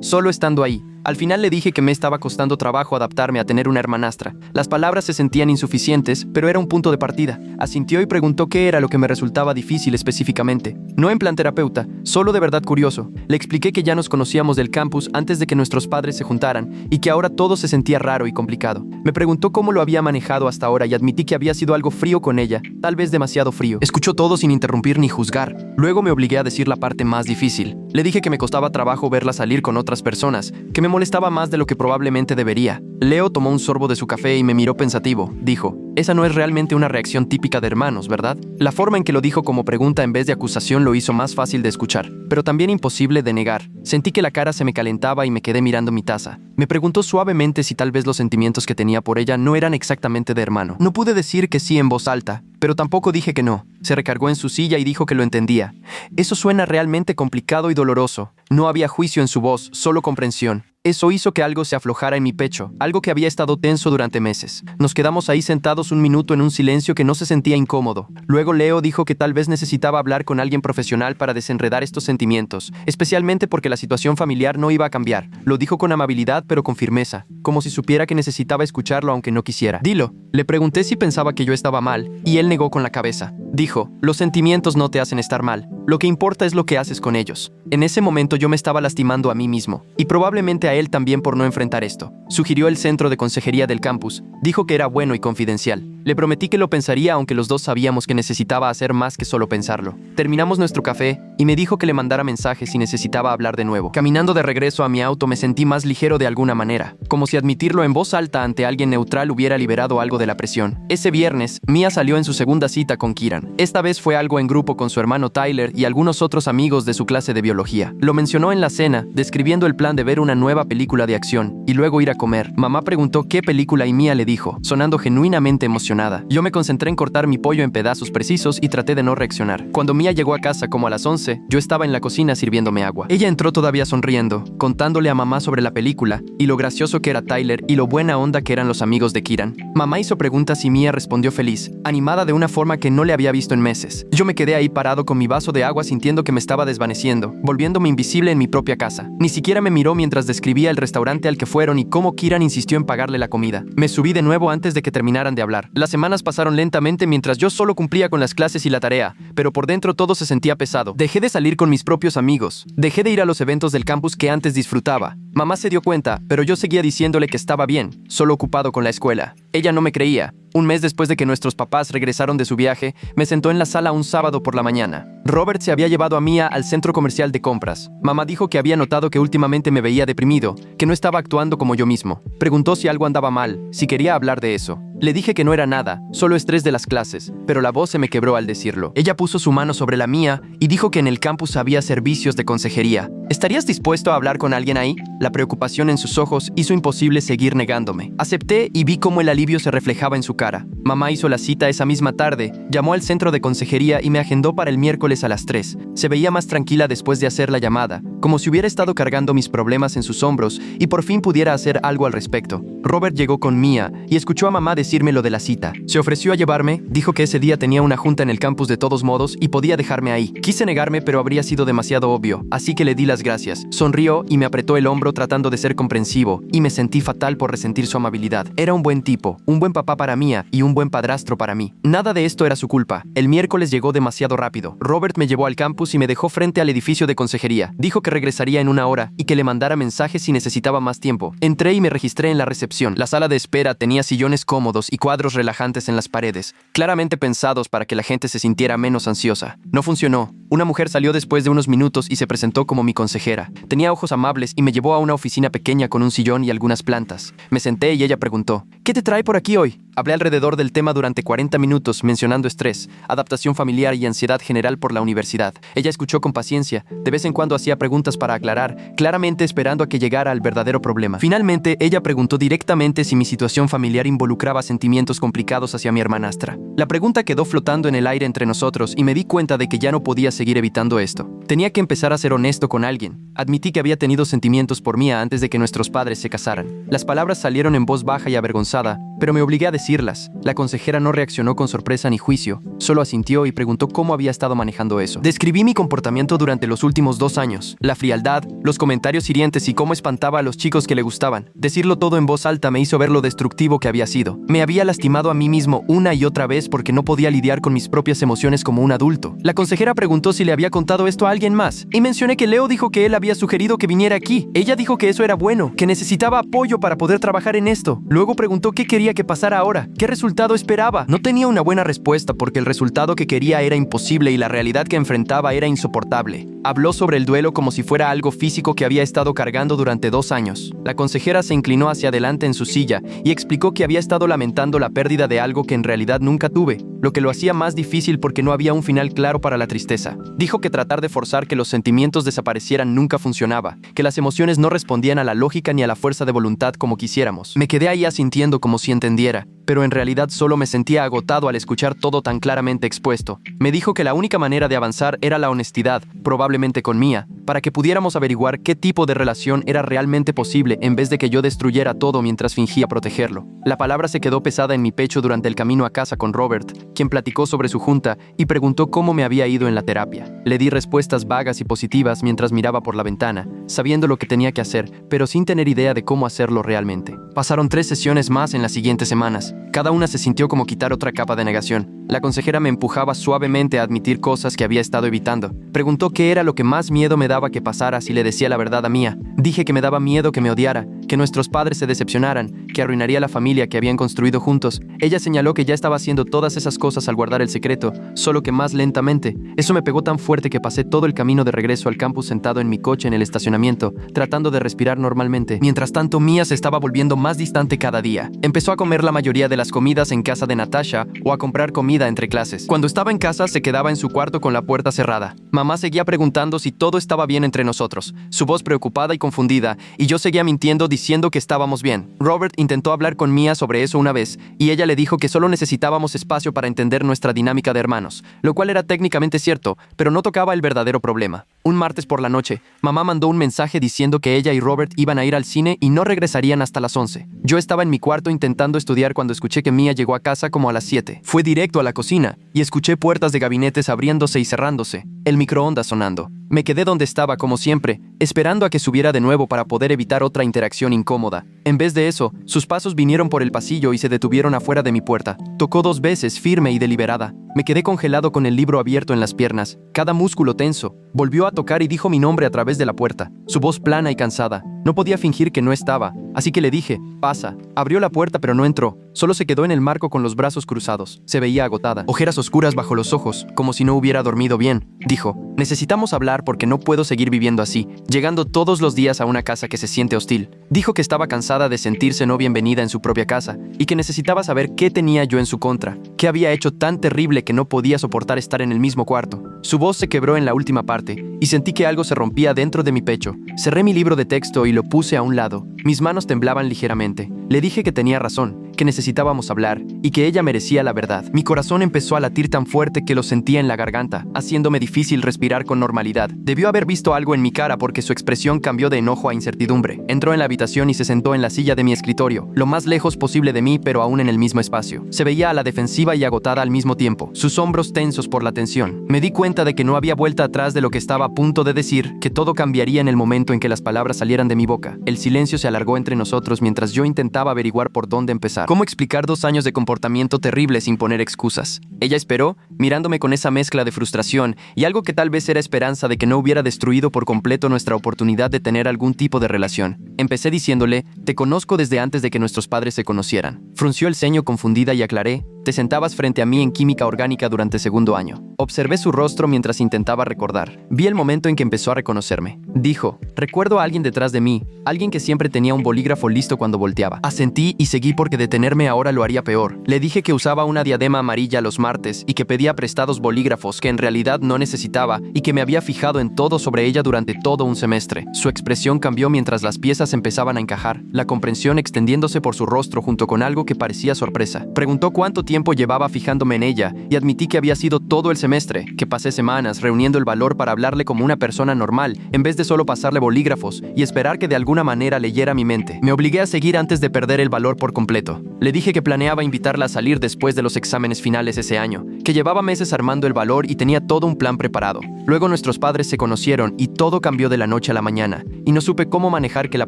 A: solo estando ahí. Al final le dije que me estaba costando trabajo adaptarme a tener una hermanastra. Las palabras se sentían insuficientes, pero era un punto de partida. Asintió y preguntó qué era lo que me resultaba difícil específicamente. No en plan terapeuta, solo de verdad curioso. Le expliqué que ya nos conocíamos del campus antes de que nuestros padres se juntaran y que ahora todo se sentía raro y complicado. Me preguntó cómo lo había manejado hasta ahora y admití que había sido algo frío con ella, tal vez demasiado frío. Escuchó todo sin interrumpir ni juzgar. Luego me obligué a decir la parte más difícil. Le dije que me costaba trabajo verla salir con otras personas, que me molestaba más de lo que probablemente debería. Leo tomó un sorbo de su café y me miró pensativo. Dijo, esa no es realmente una reacción típica de hermanos, ¿verdad? La forma en que lo dijo como pregunta en vez de acusación lo hizo más fácil de escuchar, pero también imposible de negar. Sentí que la cara se me calentaba y me quedé mirando mi taza. Me preguntó suavemente si tal vez los sentimientos que tenía por ella no eran exactamente de hermano. No pude decir que sí en voz alta, pero tampoco dije que no. Se recargó en su silla y dijo que lo entendía. Eso suena realmente complicado y doloroso. No había juicio en su voz, solo comprensión. Eso hizo que algo se aflojara en mi pecho, algo que había estado tenso durante meses. Nos quedamos ahí sentados un minuto en un silencio que no se sentía incómodo. Luego Leo dijo que tal vez necesitaba hablar con alguien profesional para desenredar estos sentimientos, especialmente porque la situación familiar no iba a cambiar. Lo dijo con amabilidad pero con firmeza, como si supiera que necesitaba escucharlo aunque no quisiera. Dilo. Le pregunté si pensaba que yo estaba mal, y él negó con la cabeza. Dijo, los sentimientos no te hacen estar mal. Lo que importa es lo que haces con ellos. En ese momento yo me estaba lastimando a mí mismo, y probablemente a él también por no enfrentar esto. Sugirió el centro de consejería del campus. Dijo que era bueno y confidencial. Le prometí que lo pensaría aunque los dos sabíamos que necesitaba hacer más que solo pensarlo. Terminamos nuestro café y me dijo que le mandara mensajes si necesitaba hablar de nuevo. Caminando de regreso a mi auto me sentí más ligero de alguna manera, como si admitirlo en voz alta ante alguien neutral hubiera liberado algo de la presión. Ese viernes, Mia salió en su segunda cita con Kieran. Esta vez fue algo en grupo con su hermano Tyler y algunos otros amigos de su clase de biología. Lo mencionó en la cena, describiendo el plan de ver una nueva película de acción y luego ir a comer. Mamá preguntó qué película y Mia le dijo, sonando genuinamente emocionada. Yo me concentré en cortar mi pollo en pedazos precisos y traté de no reaccionar. Cuando Mia llegó a casa como a las 11, yo estaba en la cocina sirviéndome agua. Ella entró todavía sonriendo, contándole a mamá sobre la película y lo gracioso que era Tyler y lo buena onda que eran los amigos de Kieran. Mamá hizo preguntas y Mia respondió feliz, animada de una forma que no le había visto en meses. Yo me quedé ahí parado con mi vaso de agua sintiendo que me estaba desvaneciendo, volviéndome invisible en mi propia casa. Ni siquiera me miró mientras describía el restaurante al que fueron y cómo Kieran insistió en pagarle la comida. Me subí de nuevo antes de que terminaran de hablar. Las semanas pasaron lentamente mientras yo solo cumplía con las clases y la tarea, pero por dentro todo se sentía pesado. Dejé de salir con mis propios amigos. Dejé de ir a los eventos del campus que antes disfrutaba. Mamá se dio cuenta, pero yo seguía diciéndole que estaba bien, solo ocupado con la escuela. Ella no me creía. Un mes después de que nuestros papás regresaron de su viaje, me sentó en la sala un sábado por la mañana. Robert se había llevado a Mia al centro comercial de compras. Mamá dijo que había notado que últimamente me veía deprimido, que no estaba actuando como yo mismo. Preguntó si algo andaba mal, si quería hablar de eso. Le dije que no era nada, solo estrés de las clases, pero la voz se me quebró al decirlo. Ella puso su mano sobre la mía y dijo que en el campus había servicios de consejería. ¿Estarías dispuesto a hablar con alguien ahí? La preocupación en sus ojos hizo imposible seguir negándome. Acepté y vi cómo el alivio se reflejaba en su cara. Mamá hizo la cita esa misma tarde, llamó al centro de consejería y me agendó para el miércoles a las 3. Se veía más tranquila después de hacer la llamada, como si hubiera estado cargando mis problemas en sus hombros y por fin pudiera hacer algo al respecto. Robert llegó con Mia y escuchó a mamá decir decirme lo de la cita. Se ofreció a llevarme, dijo que ese día tenía una junta en el campus de todos modos y podía dejarme ahí. Quise negarme, pero habría sido demasiado obvio, así que le di las gracias. Sonrió y me apretó el hombro tratando de ser comprensivo, y me sentí fatal por resentir su amabilidad. Era un buen tipo, un buen papá para Mia y un buen padrastro para mí. Nada de esto era su culpa. El miércoles llegó demasiado rápido. Robert me llevó al campus y me dejó frente al edificio de consejería. Dijo que regresaría en una hora y que le mandara mensajes si necesitaba más tiempo. Entré y me registré en la recepción. La sala de espera tenía sillones cómodos y cuadros relajantes en las paredes, claramente pensados para que la gente se sintiera menos ansiosa. No funcionó. Una mujer salió después de unos minutos y se presentó como mi consejera. Tenía ojos amables y me llevó a una oficina pequeña con un sillón y algunas plantas. Me senté y ella preguntó: ¿qué te trae por aquí hoy? Hablé alrededor del tema durante 40 minutos, mencionando estrés, adaptación familiar y ansiedad general por la universidad. Ella escuchó con paciencia, de vez en cuando hacía preguntas para aclarar, claramente esperando a que llegara al verdadero problema. Finalmente, ella preguntó directamente si mi situación familiar involucraba sentimientos complicados hacia mi hermanastra. La pregunta quedó flotando en el aire entre nosotros y me di cuenta de que ya no podía seguir evitando esto. Tenía que empezar a ser honesto con alguien. Admití que había tenido sentimientos por Mia antes de que nuestros padres se casaran. Las palabras salieron en voz baja y avergonzada, pero me obligué a decirlas. La consejera no reaccionó con sorpresa ni juicio, solo asintió y preguntó cómo había estado manejando eso. Describí mi comportamiento durante los últimos 2 años, la frialdad, los comentarios hirientes y cómo espantaba a los chicos que le gustaban. Decirlo todo en voz alta me hizo ver lo destructivo que había sido. Me había lastimado a mí mismo una y otra vez porque no podía lidiar con mis propias emociones como un adulto. La consejera preguntó si le había contado esto a alguien más, y mencioné que Leo dijo que él había sugerido que viniera aquí. Ella dijo que eso era bueno, que necesitaba apoyo para poder trabajar en esto. Luego preguntó qué quería que pasara ahora, qué resultado esperaba. No tenía una buena respuesta porque el resultado que quería era imposible y la realidad que enfrentaba era insoportable. Habló sobre el duelo como si fuera algo físico que había estado cargando durante 2 años. La consejera se inclinó hacia adelante en su silla y explicó que había estado lamentando la pérdida de algo que en realidad nunca tuve, lo que lo hacía más difícil porque no había un final claro para la tristeza. Dijo que tratar de forzar que los sentimientos desaparecieran nunca funcionaba, que las emociones no respondían a la lógica ni a la fuerza de voluntad como quisiéramos. Me quedé ahí asintiendo como si entendiera, pero en realidad solo me sentía agotado al escuchar todo tan claramente expuesto. Me dijo que la única manera de avanzar era la honestidad, probablemente con Mia, para que pudiéramos averiguar qué tipo de relación era realmente posible en vez de que yo destruyera todo mientras fingía protegerlo. La palabra se quedó pesada en mi pecho durante el camino a casa con Robert, quien platicó sobre su junta y preguntó cómo me había ido en la terapia. Le di respuestas vagas y positivas mientras miraba por la ventana, sabiendo lo que tenía que hacer, pero sin tener idea de cómo hacerlo realmente. Pasaron 3 sesiones más en las siguientes semanas. Cada una se sintió como quitar otra capa de negación. La consejera me empujaba suavemente a admitir cosas que había estado evitando. Preguntó qué era lo que más miedo me daba que pasara si le decía la verdad a Mia. Dije que me daba miedo que me odiara, que nuestros padres se decepcionaran, que arruinaría la familia que habían construido juntos. Ella señaló que ya estaba haciendo todas esas cosas al guardar el secreto, solo que más lentamente. Eso me pegó tan fuerte que pasé todo el camino de regreso al campus sentado en mi coche en el estacionamiento, tratando de respirar normalmente. Mientras tanto, Mia se estaba volviendo más distante cada día. Empezó a comer la mayoría de las comidas en casa de Natasha o a comprar comida entre clases. Cuando estaba en casa, se quedaba en su cuarto con la puerta cerrada. Mamá seguía preguntando si todo estaba bien entre nosotros, su voz preocupada y confundida, y yo seguía mintiendo diciendo que estábamos bien. Robert intentó hablar con Mia sobre eso una vez, y ella le dijo que solo necesitábamos espacio para entender nuestra dinámica de hermanos, lo cual era técnicamente cierto, pero no tocaba el verdadero problema. Un martes por la noche, mamá mandó un mensaje diciendo que ella y Robert iban a ir al cine y no regresarían hasta las 11. Yo estaba en mi cuarto intentando estudiar cuando escuché que Mia llegó a casa como a las 7. Fue directo a la cocina y escuché puertas de gabinetes abriéndose y cerrándose, el microondas sonando. Me quedé donde estaba como siempre, esperando a que subiera de nuevo para poder evitar otra interacción incómoda. En vez de eso, sus pasos vinieron por el pasillo y se detuvieron afuera de mi puerta. Tocó 2 veces, firme y deliberada. Me quedé congelado con el libro abierto en las piernas, cada músculo tenso. Volvió a tocar y dijo mi nombre a través de la puerta, su voz plana y cansada. No podía fingir que no estaba, así que le dije, pasa. Abrió la puerta pero no entró, solo se quedó en el marco con los brazos cruzados. Se veía agotada, ojeras oscuras bajo los ojos, como si no hubiera dormido bien. Dijo, necesitamos hablar porque no puedo seguir viviendo así, llegando todos los días a una casa que se siente hostil. Dijo que estaba cansada de sentirse no bienvenida en su propia casa y que necesitaba saber qué tenía yo en su contra, qué había hecho tan terrible que no podía soportar estar en el mismo cuarto. Su voz se quebró en la última parte y sentí que algo se rompía dentro de mi pecho. Cerré mi libro de texto y lo puse a un lado. Mis manos temblaban ligeramente. Le dije que tenía razón. que necesitábamos hablar y que ella merecía la verdad. Mi corazón empezó a latir tan fuerte que lo sentía en la garganta, haciéndome difícil respirar con normalidad. Debió haber visto algo en mi cara porque su expresión cambió de enojo a incertidumbre. Entró en la habitación y se sentó en la silla de mi escritorio, lo más lejos posible de mí, pero aún en el mismo espacio. Se veía a la defensiva y agotada al mismo tiempo, sus hombros tensos por la tensión. Me di cuenta de que no había vuelta atrás de lo que estaba a punto de decir, que todo cambiaría en el momento en que las palabras salieran de mi boca. El silencio se alargó entre nosotros mientras yo intentaba averiguar por dónde empezar. ¿Cómo explicar 2 años de comportamiento terrible sin poner excusas? Ella esperó, mirándome con esa mezcla de frustración y algo que tal vez era esperanza de que no hubiera destruido por completo nuestra oportunidad de tener algún tipo de relación. Empecé diciéndole, te conozco desde antes de que nuestros padres se conocieran. Frunció el ceño confundida y aclaré, te sentabas frente a mí en química orgánica durante segundo año. Observé su rostro mientras intentaba recordar. Vi el momento en que empezó a reconocerme. Dijo, recuerdo a alguien detrás de mí, alguien que siempre tenía un bolígrafo listo cuando volteaba. Asentí y seguí porque detenerme ahora lo haría peor. Le dije que usaba una diadema amarilla los martes y que pedía prestados bolígrafos que en realidad no necesitaba y que me había fijado en todo sobre ella durante todo un semestre. Su expresión cambió mientras las piezas empezaban a encajar, la comprensión extendiéndose por su rostro junto con algo que parecía sorpresa. Preguntó cuánto tiempo llevaba fijándome en ella y admití que había sido todo el semestre, que pasé semanas reuniendo el valor para hablarle como una persona normal en vez de solo pasarle bolígrafos y esperar que de alguna manera leyera mi mente. Me obligué a seguir antes de perder el valor por completo. Le dije que planeaba invitarla a salir después de los exámenes finales ese año, que llevaba meses armando el valor y tenía todo un plan preparado. Luego nuestros padres se conocieron y todo cambió de la noche a la mañana, y no supe cómo manejar que la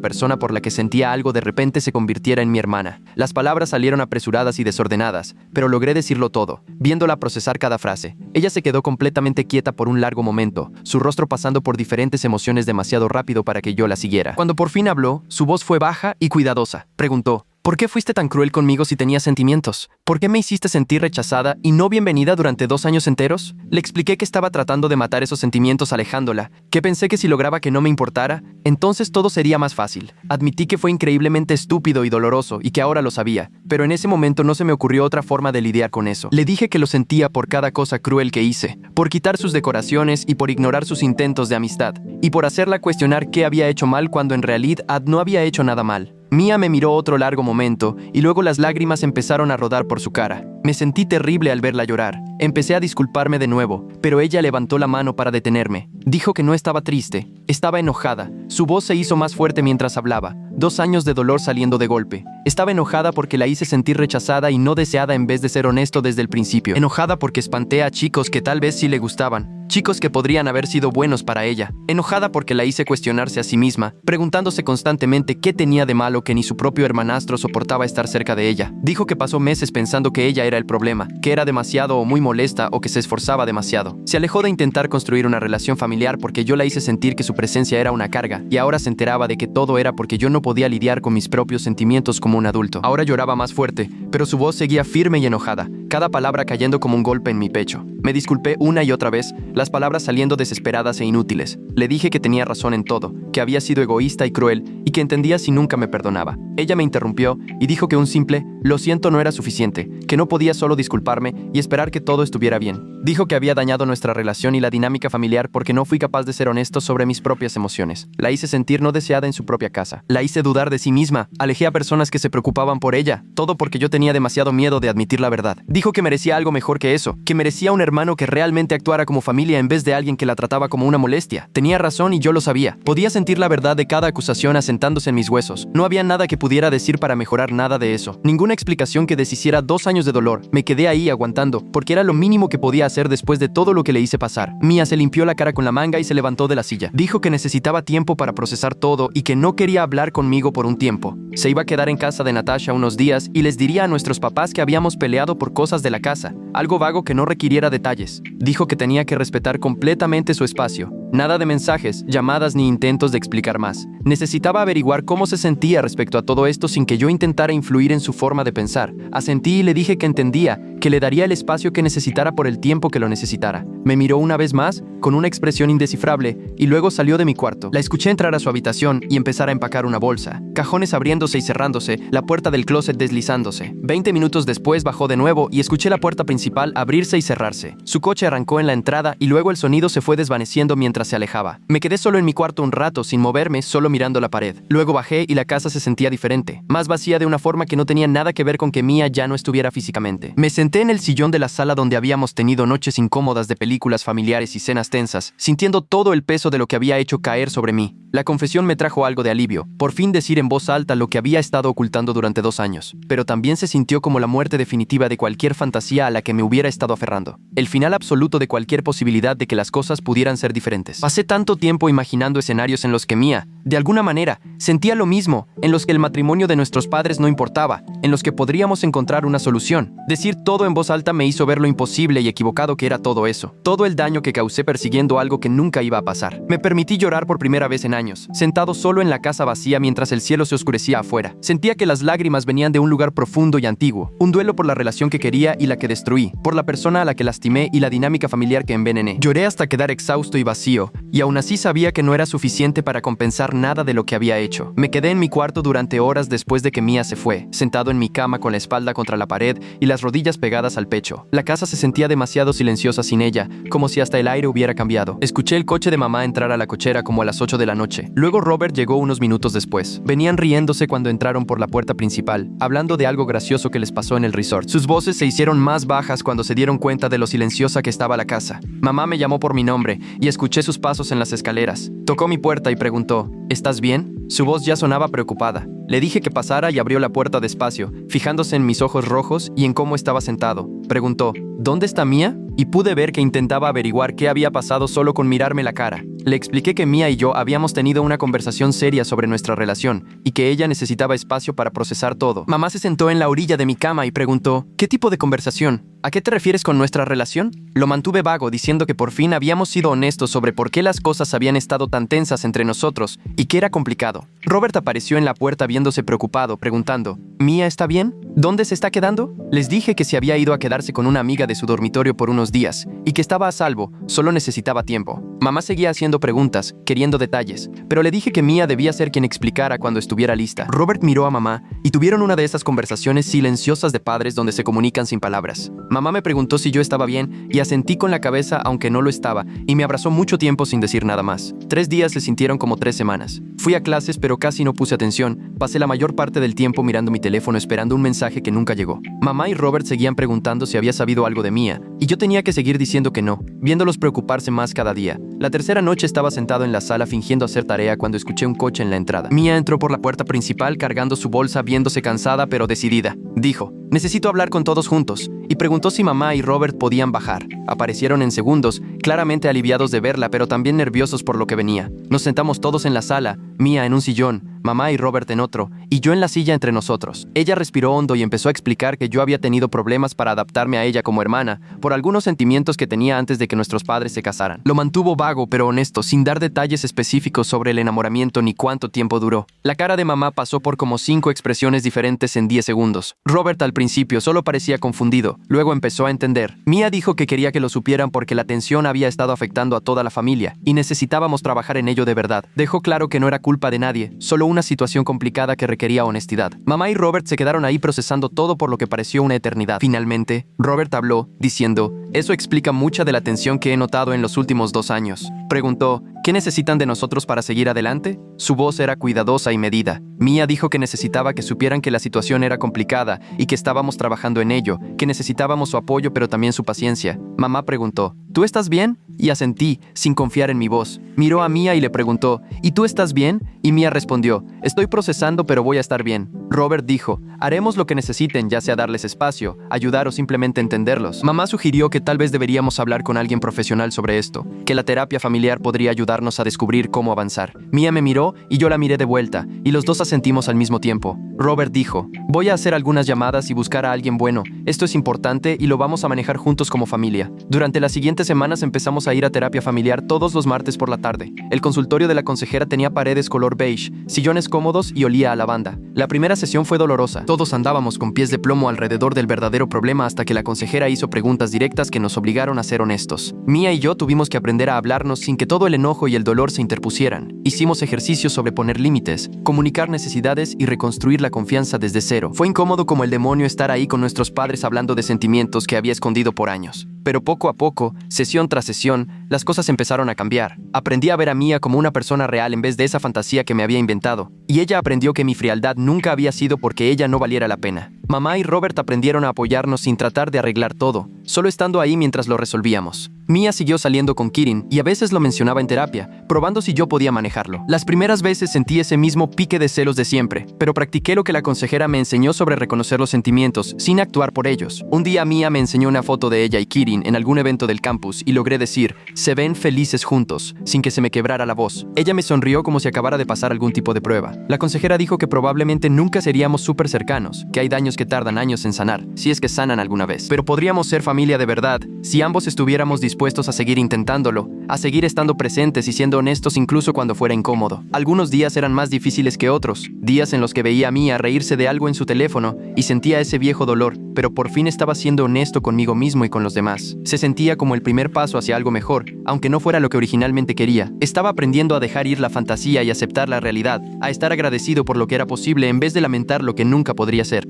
A: persona por la que sentía algo de repente se convirtiera en mi hermana. Las palabras salieron apresuradas y desordenadas, pero logré decirlo todo, viéndola procesar cada frase. Ella se quedó completamente quieta por un largo momento, su rostro pasando por diferentes emociones demasiado rápido para que yo la siguiera. Cuando por fin habló, su voz fue baja y cuidadosa. Preguntó, ¿por qué fuiste tan cruel conmigo si tenías sentimientos? ¿Por qué me hiciste sentir rechazada y no bienvenida durante 2 años enteros? Le expliqué que estaba tratando de matar esos sentimientos alejándola, que pensé que si lograba que no me importara, entonces todo sería más fácil. Admití que fue increíblemente estúpido y doloroso y que ahora lo sabía, pero en ese momento no se me ocurrió otra forma de lidiar con eso. Le dije que lo sentía por cada cosa cruel que hice, por quitar sus decoraciones y por ignorar sus intentos de amistad, y por hacerla cuestionar qué había hecho mal cuando en realidad no había hecho nada mal. Mia me miró otro largo momento y luego las lágrimas empezaron a rodar por su cara. Me sentí terrible al verla llorar. Empecé a disculparme de nuevo, pero ella levantó la mano para detenerme. Dijo que no estaba triste, estaba enojada. Su voz se hizo más fuerte mientras hablaba. 2 años de dolor saliendo de golpe. Estaba enojada porque la hice sentir rechazada y no deseada en vez de ser honesto desde el principio. Enojada porque espanté a chicos que tal vez sí le gustaban. Chicos que podrían haber sido buenos para ella. Enojada porque la hice cuestionarse a sí misma, preguntándose constantemente qué tenía de malo que ni su propio hermanastro soportaba estar cerca de ella. Dijo que pasó meses pensando que ella era el problema, que era demasiado o muy molesta o que se esforzaba demasiado. Se alejó de intentar construir una relación familiar porque yo la hice sentir que su presencia era una carga, y ahora se enteraba de que todo era porque yo no podía lidiar con mis propios sentimientos como un adulto. Ahora lloraba más fuerte, pero su voz seguía firme y enojada, cada palabra cayendo como un golpe en mi pecho. Me disculpé una y otra vez, las palabras saliendo desesperadas e inútiles. Le dije que tenía razón en todo, que había sido egoísta y cruel, y que entendía si nunca me perdonaba. Ella me interrumpió y dijo que un simple "lo siento" no era suficiente, que no podía solo disculparme y esperar que todo estuviera bien. Dijo que había dañado nuestra relación y la dinámica familiar porque no fui capaz de ser honesto sobre mis propias emociones. La hice sentir no deseada en su propia casa. La hice dudar de sí misma. Alejé a personas que se preocupaban por ella, todo porque yo tenía demasiado miedo de admitir la verdad. Dijo que merecía algo mejor que eso, que merecía un hermano que realmente actuara como familia en vez de alguien que la trataba como una molestia. Tenía razón y yo lo sabía. Podía sentir la verdad de cada acusación asentándose en mis huesos. No había nada que pudiera decir para mejorar nada de eso. Ninguna explicación que deshiciera 2 años de dolor. Me quedé ahí aguantando, porque era lo mínimo que podía hacer después de todo lo que le hice pasar. Mia se limpió la cara con la manga y se levantó de la silla. Dijo que necesitaba tiempo para procesar todo y que no quería hablar conmigo por un tiempo. Se iba a quedar en casa de Natasha unos días y les diría a nuestros papás que habíamos peleado por cosas de la casa, algo vago que no requiriera detalles. Dijo que tenía que respetar completamente su espacio. Nada de mensajes, llamadas ni intentos de explicar más. Necesitaba averiguar cómo se sentía respecto a todo esto sin que yo intentara influir en su forma de pensar. Asentí y le dije que entendía, que le daría el espacio que necesitara por el tiempo que lo necesitara. Me miró una vez más, con una expresión indescifrable, y luego salió de mi cuarto. La escuché entrar a su habitación y empezar a empacar una bolsa. Cajones abriéndose y cerrándose, la puerta del closet deslizándose. 20 minutos después bajó de nuevo y escuché la puerta principal abrirse y cerrarse. Su coche arrancó en la entrada y luego el sonido se fue desvaneciendo mientras mientras se alejaba. Me quedé solo en mi cuarto un rato, sin moverme, solo mirando la pared. Luego bajé y la casa se sentía diferente, más vacía de una forma que no tenía nada que ver con que Mia ya no estuviera físicamente. Me senté en el sillón de la sala donde habíamos tenido noches incómodas de películas familiares y cenas tensas, sintiendo todo el peso de lo que había hecho caer sobre mí. La confesión me trajo algo de alivio, por fin decir en voz alta lo que había estado ocultando durante 2 años, pero también se sintió como la muerte definitiva de cualquier fantasía a la que me hubiera estado aferrando. El final absoluto de cualquier posibilidad de que las cosas pudieran ser diferentes. Pasé tanto tiempo imaginando escenarios en los que Mia, de alguna manera, sentía lo mismo, en los que el matrimonio de nuestros padres no importaba, en los que podríamos encontrar una solución. Decir todo en voz alta me hizo ver lo imposible y equivocado que era todo eso, todo el daño que causé persiguiendo algo que nunca iba a pasar. Me permití llorar por primera vez en años, sentado solo en la casa vacía mientras el cielo se oscurecía afuera. Sentía que las lágrimas venían de un lugar profundo y antiguo, un duelo por la relación que quería y la que destruí, por la persona a la que lastimé y la dinámica familiar que envenené. Lloré hasta quedar exhausto y vacío, y aún así sabía que no era suficiente para compensar nada de lo que había hecho. Me quedé en mi cuarto durante horas después de que Mia se fue, sentado en mi cama con la espalda contra la pared y las rodillas pegadas al pecho. La casa se sentía demasiado silenciosa sin ella, como si hasta el aire hubiera cambiado. Escuché el coche de mamá entrar a la cochera como a las 8 de la noche. Luego Robert llegó unos minutos después. Venían riéndose cuando entraron por la puerta principal, hablando de algo gracioso que les pasó en el resort. Sus voces se hicieron más bajas cuando se dieron cuenta de lo silenciosa que estaba la casa. Mamá me llamó por mi nombre y escuché sus pasos en las escaleras. Tocó mi puerta y preguntó, ¿estás bien? Su voz ya sonaba preocupada. Le dije que pasara y abrió la puerta despacio, fijándose en mis ojos rojos y en cómo estaba sentado. Preguntó, ¿dónde está Mia? Y pude ver que intentaba averiguar qué había pasado solo con mirarme la cara. Le expliqué que Mia y yo habíamos tenido una conversación seria sobre nuestra relación y que ella necesitaba espacio para procesar todo. Mamá se sentó en la orilla de mi cama y preguntó, ¿qué tipo de conversación? ¿A qué te refieres con nuestra relación? Lo mantuve vago, diciendo que por fin habíamos sido honestos sobre por qué las cosas habían estado tan tensas entre nosotros y que era complicado. Robert apareció en la puerta viéndose preocupado, preguntando, ¿Mia está bien? ¿Dónde se está quedando? Les dije que se había ido a quedarse con una amiga de su dormitorio por unos días y que estaba a salvo, solo necesitaba tiempo. Mamá seguía haciendo preguntas, queriendo detalles, pero le dije que Mia debía ser quien explicara cuando estuviera lista. Robert miró a mamá y tuvieron una de esas conversaciones silenciosas de padres donde se comunican sin palabras. Mamá me preguntó si yo estaba bien y asentí con la cabeza aunque no lo estaba y me abrazó mucho tiempo sin decir nada más. 3 días se sintieron como 3 semanas. Fui a clases pero casi no puse atención. Pasé la mayor parte del tiempo mirando mi teléfono esperando un mensaje que nunca llegó. Mamá y Robert seguían preguntando si había sabido algo de Mia y yo tenía que seguir diciendo que no, viéndolos preocuparse más cada día. La tercera noche estaba sentado en la sala fingiendo hacer tarea cuando escuché un coche en la entrada. Mia entró por la puerta principal cargando su bolsa, viéndose cansada pero decidida. Dijo, necesito hablar con todos juntos, y preguntó si mamá y Robert podían bajar. Aparecieron en segundos, claramente aliviados de verla pero también nerviosos por lo que venía. Nos sentamos todos en la sala, Mia en un sillón, mamá y Robert en otro, y yo en la silla entre nosotros. Ella respiró hondo y empezó a explicar que yo había tenido problemas para adaptarme a ella como hermana, por algunos sentimientos que tenía antes de que nuestros padres se casaran. Lo mantuvo vago pero honesto, sin dar detalles específicos sobre el enamoramiento ni cuánto tiempo duró. La cara de mamá pasó por como 5 expresiones diferentes en 10 segundos. Robert al principio solo parecía confundido, luego empezó a entender. Mia dijo que quería que lo supieran porque la tensión había estado afectando a toda la familia y necesitábamos trabajar en ello de verdad. Dejó claro que no era culpa de nadie, solo una situación complicada que requería honestidad. Mamá y Robert se quedaron ahí procesando todo por lo que pareció una eternidad. Finalmente, Robert habló, diciendo, eso explica mucha de la tensión que he notado en los últimos 2 años. Preguntó, ¿qué necesitan de nosotros para seguir adelante? Su voz era cuidadosa y medida. Mia dijo que necesitaba que supieran que la situación era complicada y que estábamos trabajando en ello, que necesitábamos su apoyo pero también su paciencia. Mamá preguntó, ¿tú estás bien? Y asentí, sin confiar en mi voz. Miró a Mia y le preguntó, ¿y tú estás bien? Y Mia respondió, estoy procesando pero voy a estar bien. Robert dijo, haremos lo que necesiten, ya sea darles espacio, ayudar o simplemente entenderlos. Mamá sugirió que tal vez deberíamos hablar con alguien profesional sobre esto, que la terapia familiar podría ayudarnos a descubrir cómo avanzar. Mia me miró y yo la miré de vuelta, y los dos asentimos al mismo tiempo. Robert dijo, voy a hacer algunas llamadas y buscar a alguien bueno. Esto es importante y lo vamos a manejar juntos como familia. Durante las siguientes semanas empezamos a ir a terapia familiar todos los martes por la tarde. El consultorio de la consejera tenía paredes color beige, sillones cómodos y olía a lavanda. La primera sesión fue dolorosa. Todos andábamos con pies de plomo alrededor del verdadero problema hasta que la consejera hizo preguntas directas que nos obligaron a ser honestos. Mia y yo tuvimos que aprender a hablarnos sin que todo el enojo y el dolor se interpusieran. Hicimos ejercicios sobre poner límites, comunicar necesidades y reconstruir la la confianza desde cero. Fue incómodo como el demonio estar ahí con nuestros padres hablando de sentimientos que había escondido por años. Pero poco a poco, sesión tras sesión, las cosas empezaron a cambiar. Aprendí a ver a Mia como una persona real en vez de esa fantasía que me había inventado. Y ella aprendió que mi frialdad nunca había sido porque ella no valiera la pena. Mamá y Robert aprendieron a apoyarnos sin tratar de arreglar todo, solo estando ahí mientras lo resolvíamos. Mia siguió saliendo con Kirin y a veces lo mencionaba en terapia, probando si yo podía manejarlo. Las primeras veces sentí ese mismo pique de celos de siempre, pero practiqué lo que la consejera me enseñó sobre reconocer los sentimientos sin actuar por ellos. Un día Mia me enseñó una foto de ella y Kirin en algún evento del campus y logré decir, se ven felices juntos, sin que se me quebrara la voz. Ella me sonrió como si acabara de pasar algún tipo de prueba. La consejera dijo que probablemente nunca seríamos súper cercanos, que hay daños que tardan años en sanar, si es que sanan alguna vez. Pero podríamos ser familia de verdad, si ambos estuviéramos dispuestos a seguir intentándolo, a seguir estando presentes y siendo honestos incluso cuando fuera incómodo. Algunos días eran más difíciles que otros, días en los que veía a Mia reírse de algo en su teléfono y sentía ese viejo dolor, pero por fin estaba siendo honesto conmigo mismo y con los demás. Se sentía como el primer paso hacia algo mejor, aunque no fuera lo que originalmente quería. Estaba aprendiendo a dejar ir la fantasía y aceptar la realidad, a estar agradecido por lo que era posible en vez de lamentar lo que nunca podría ser.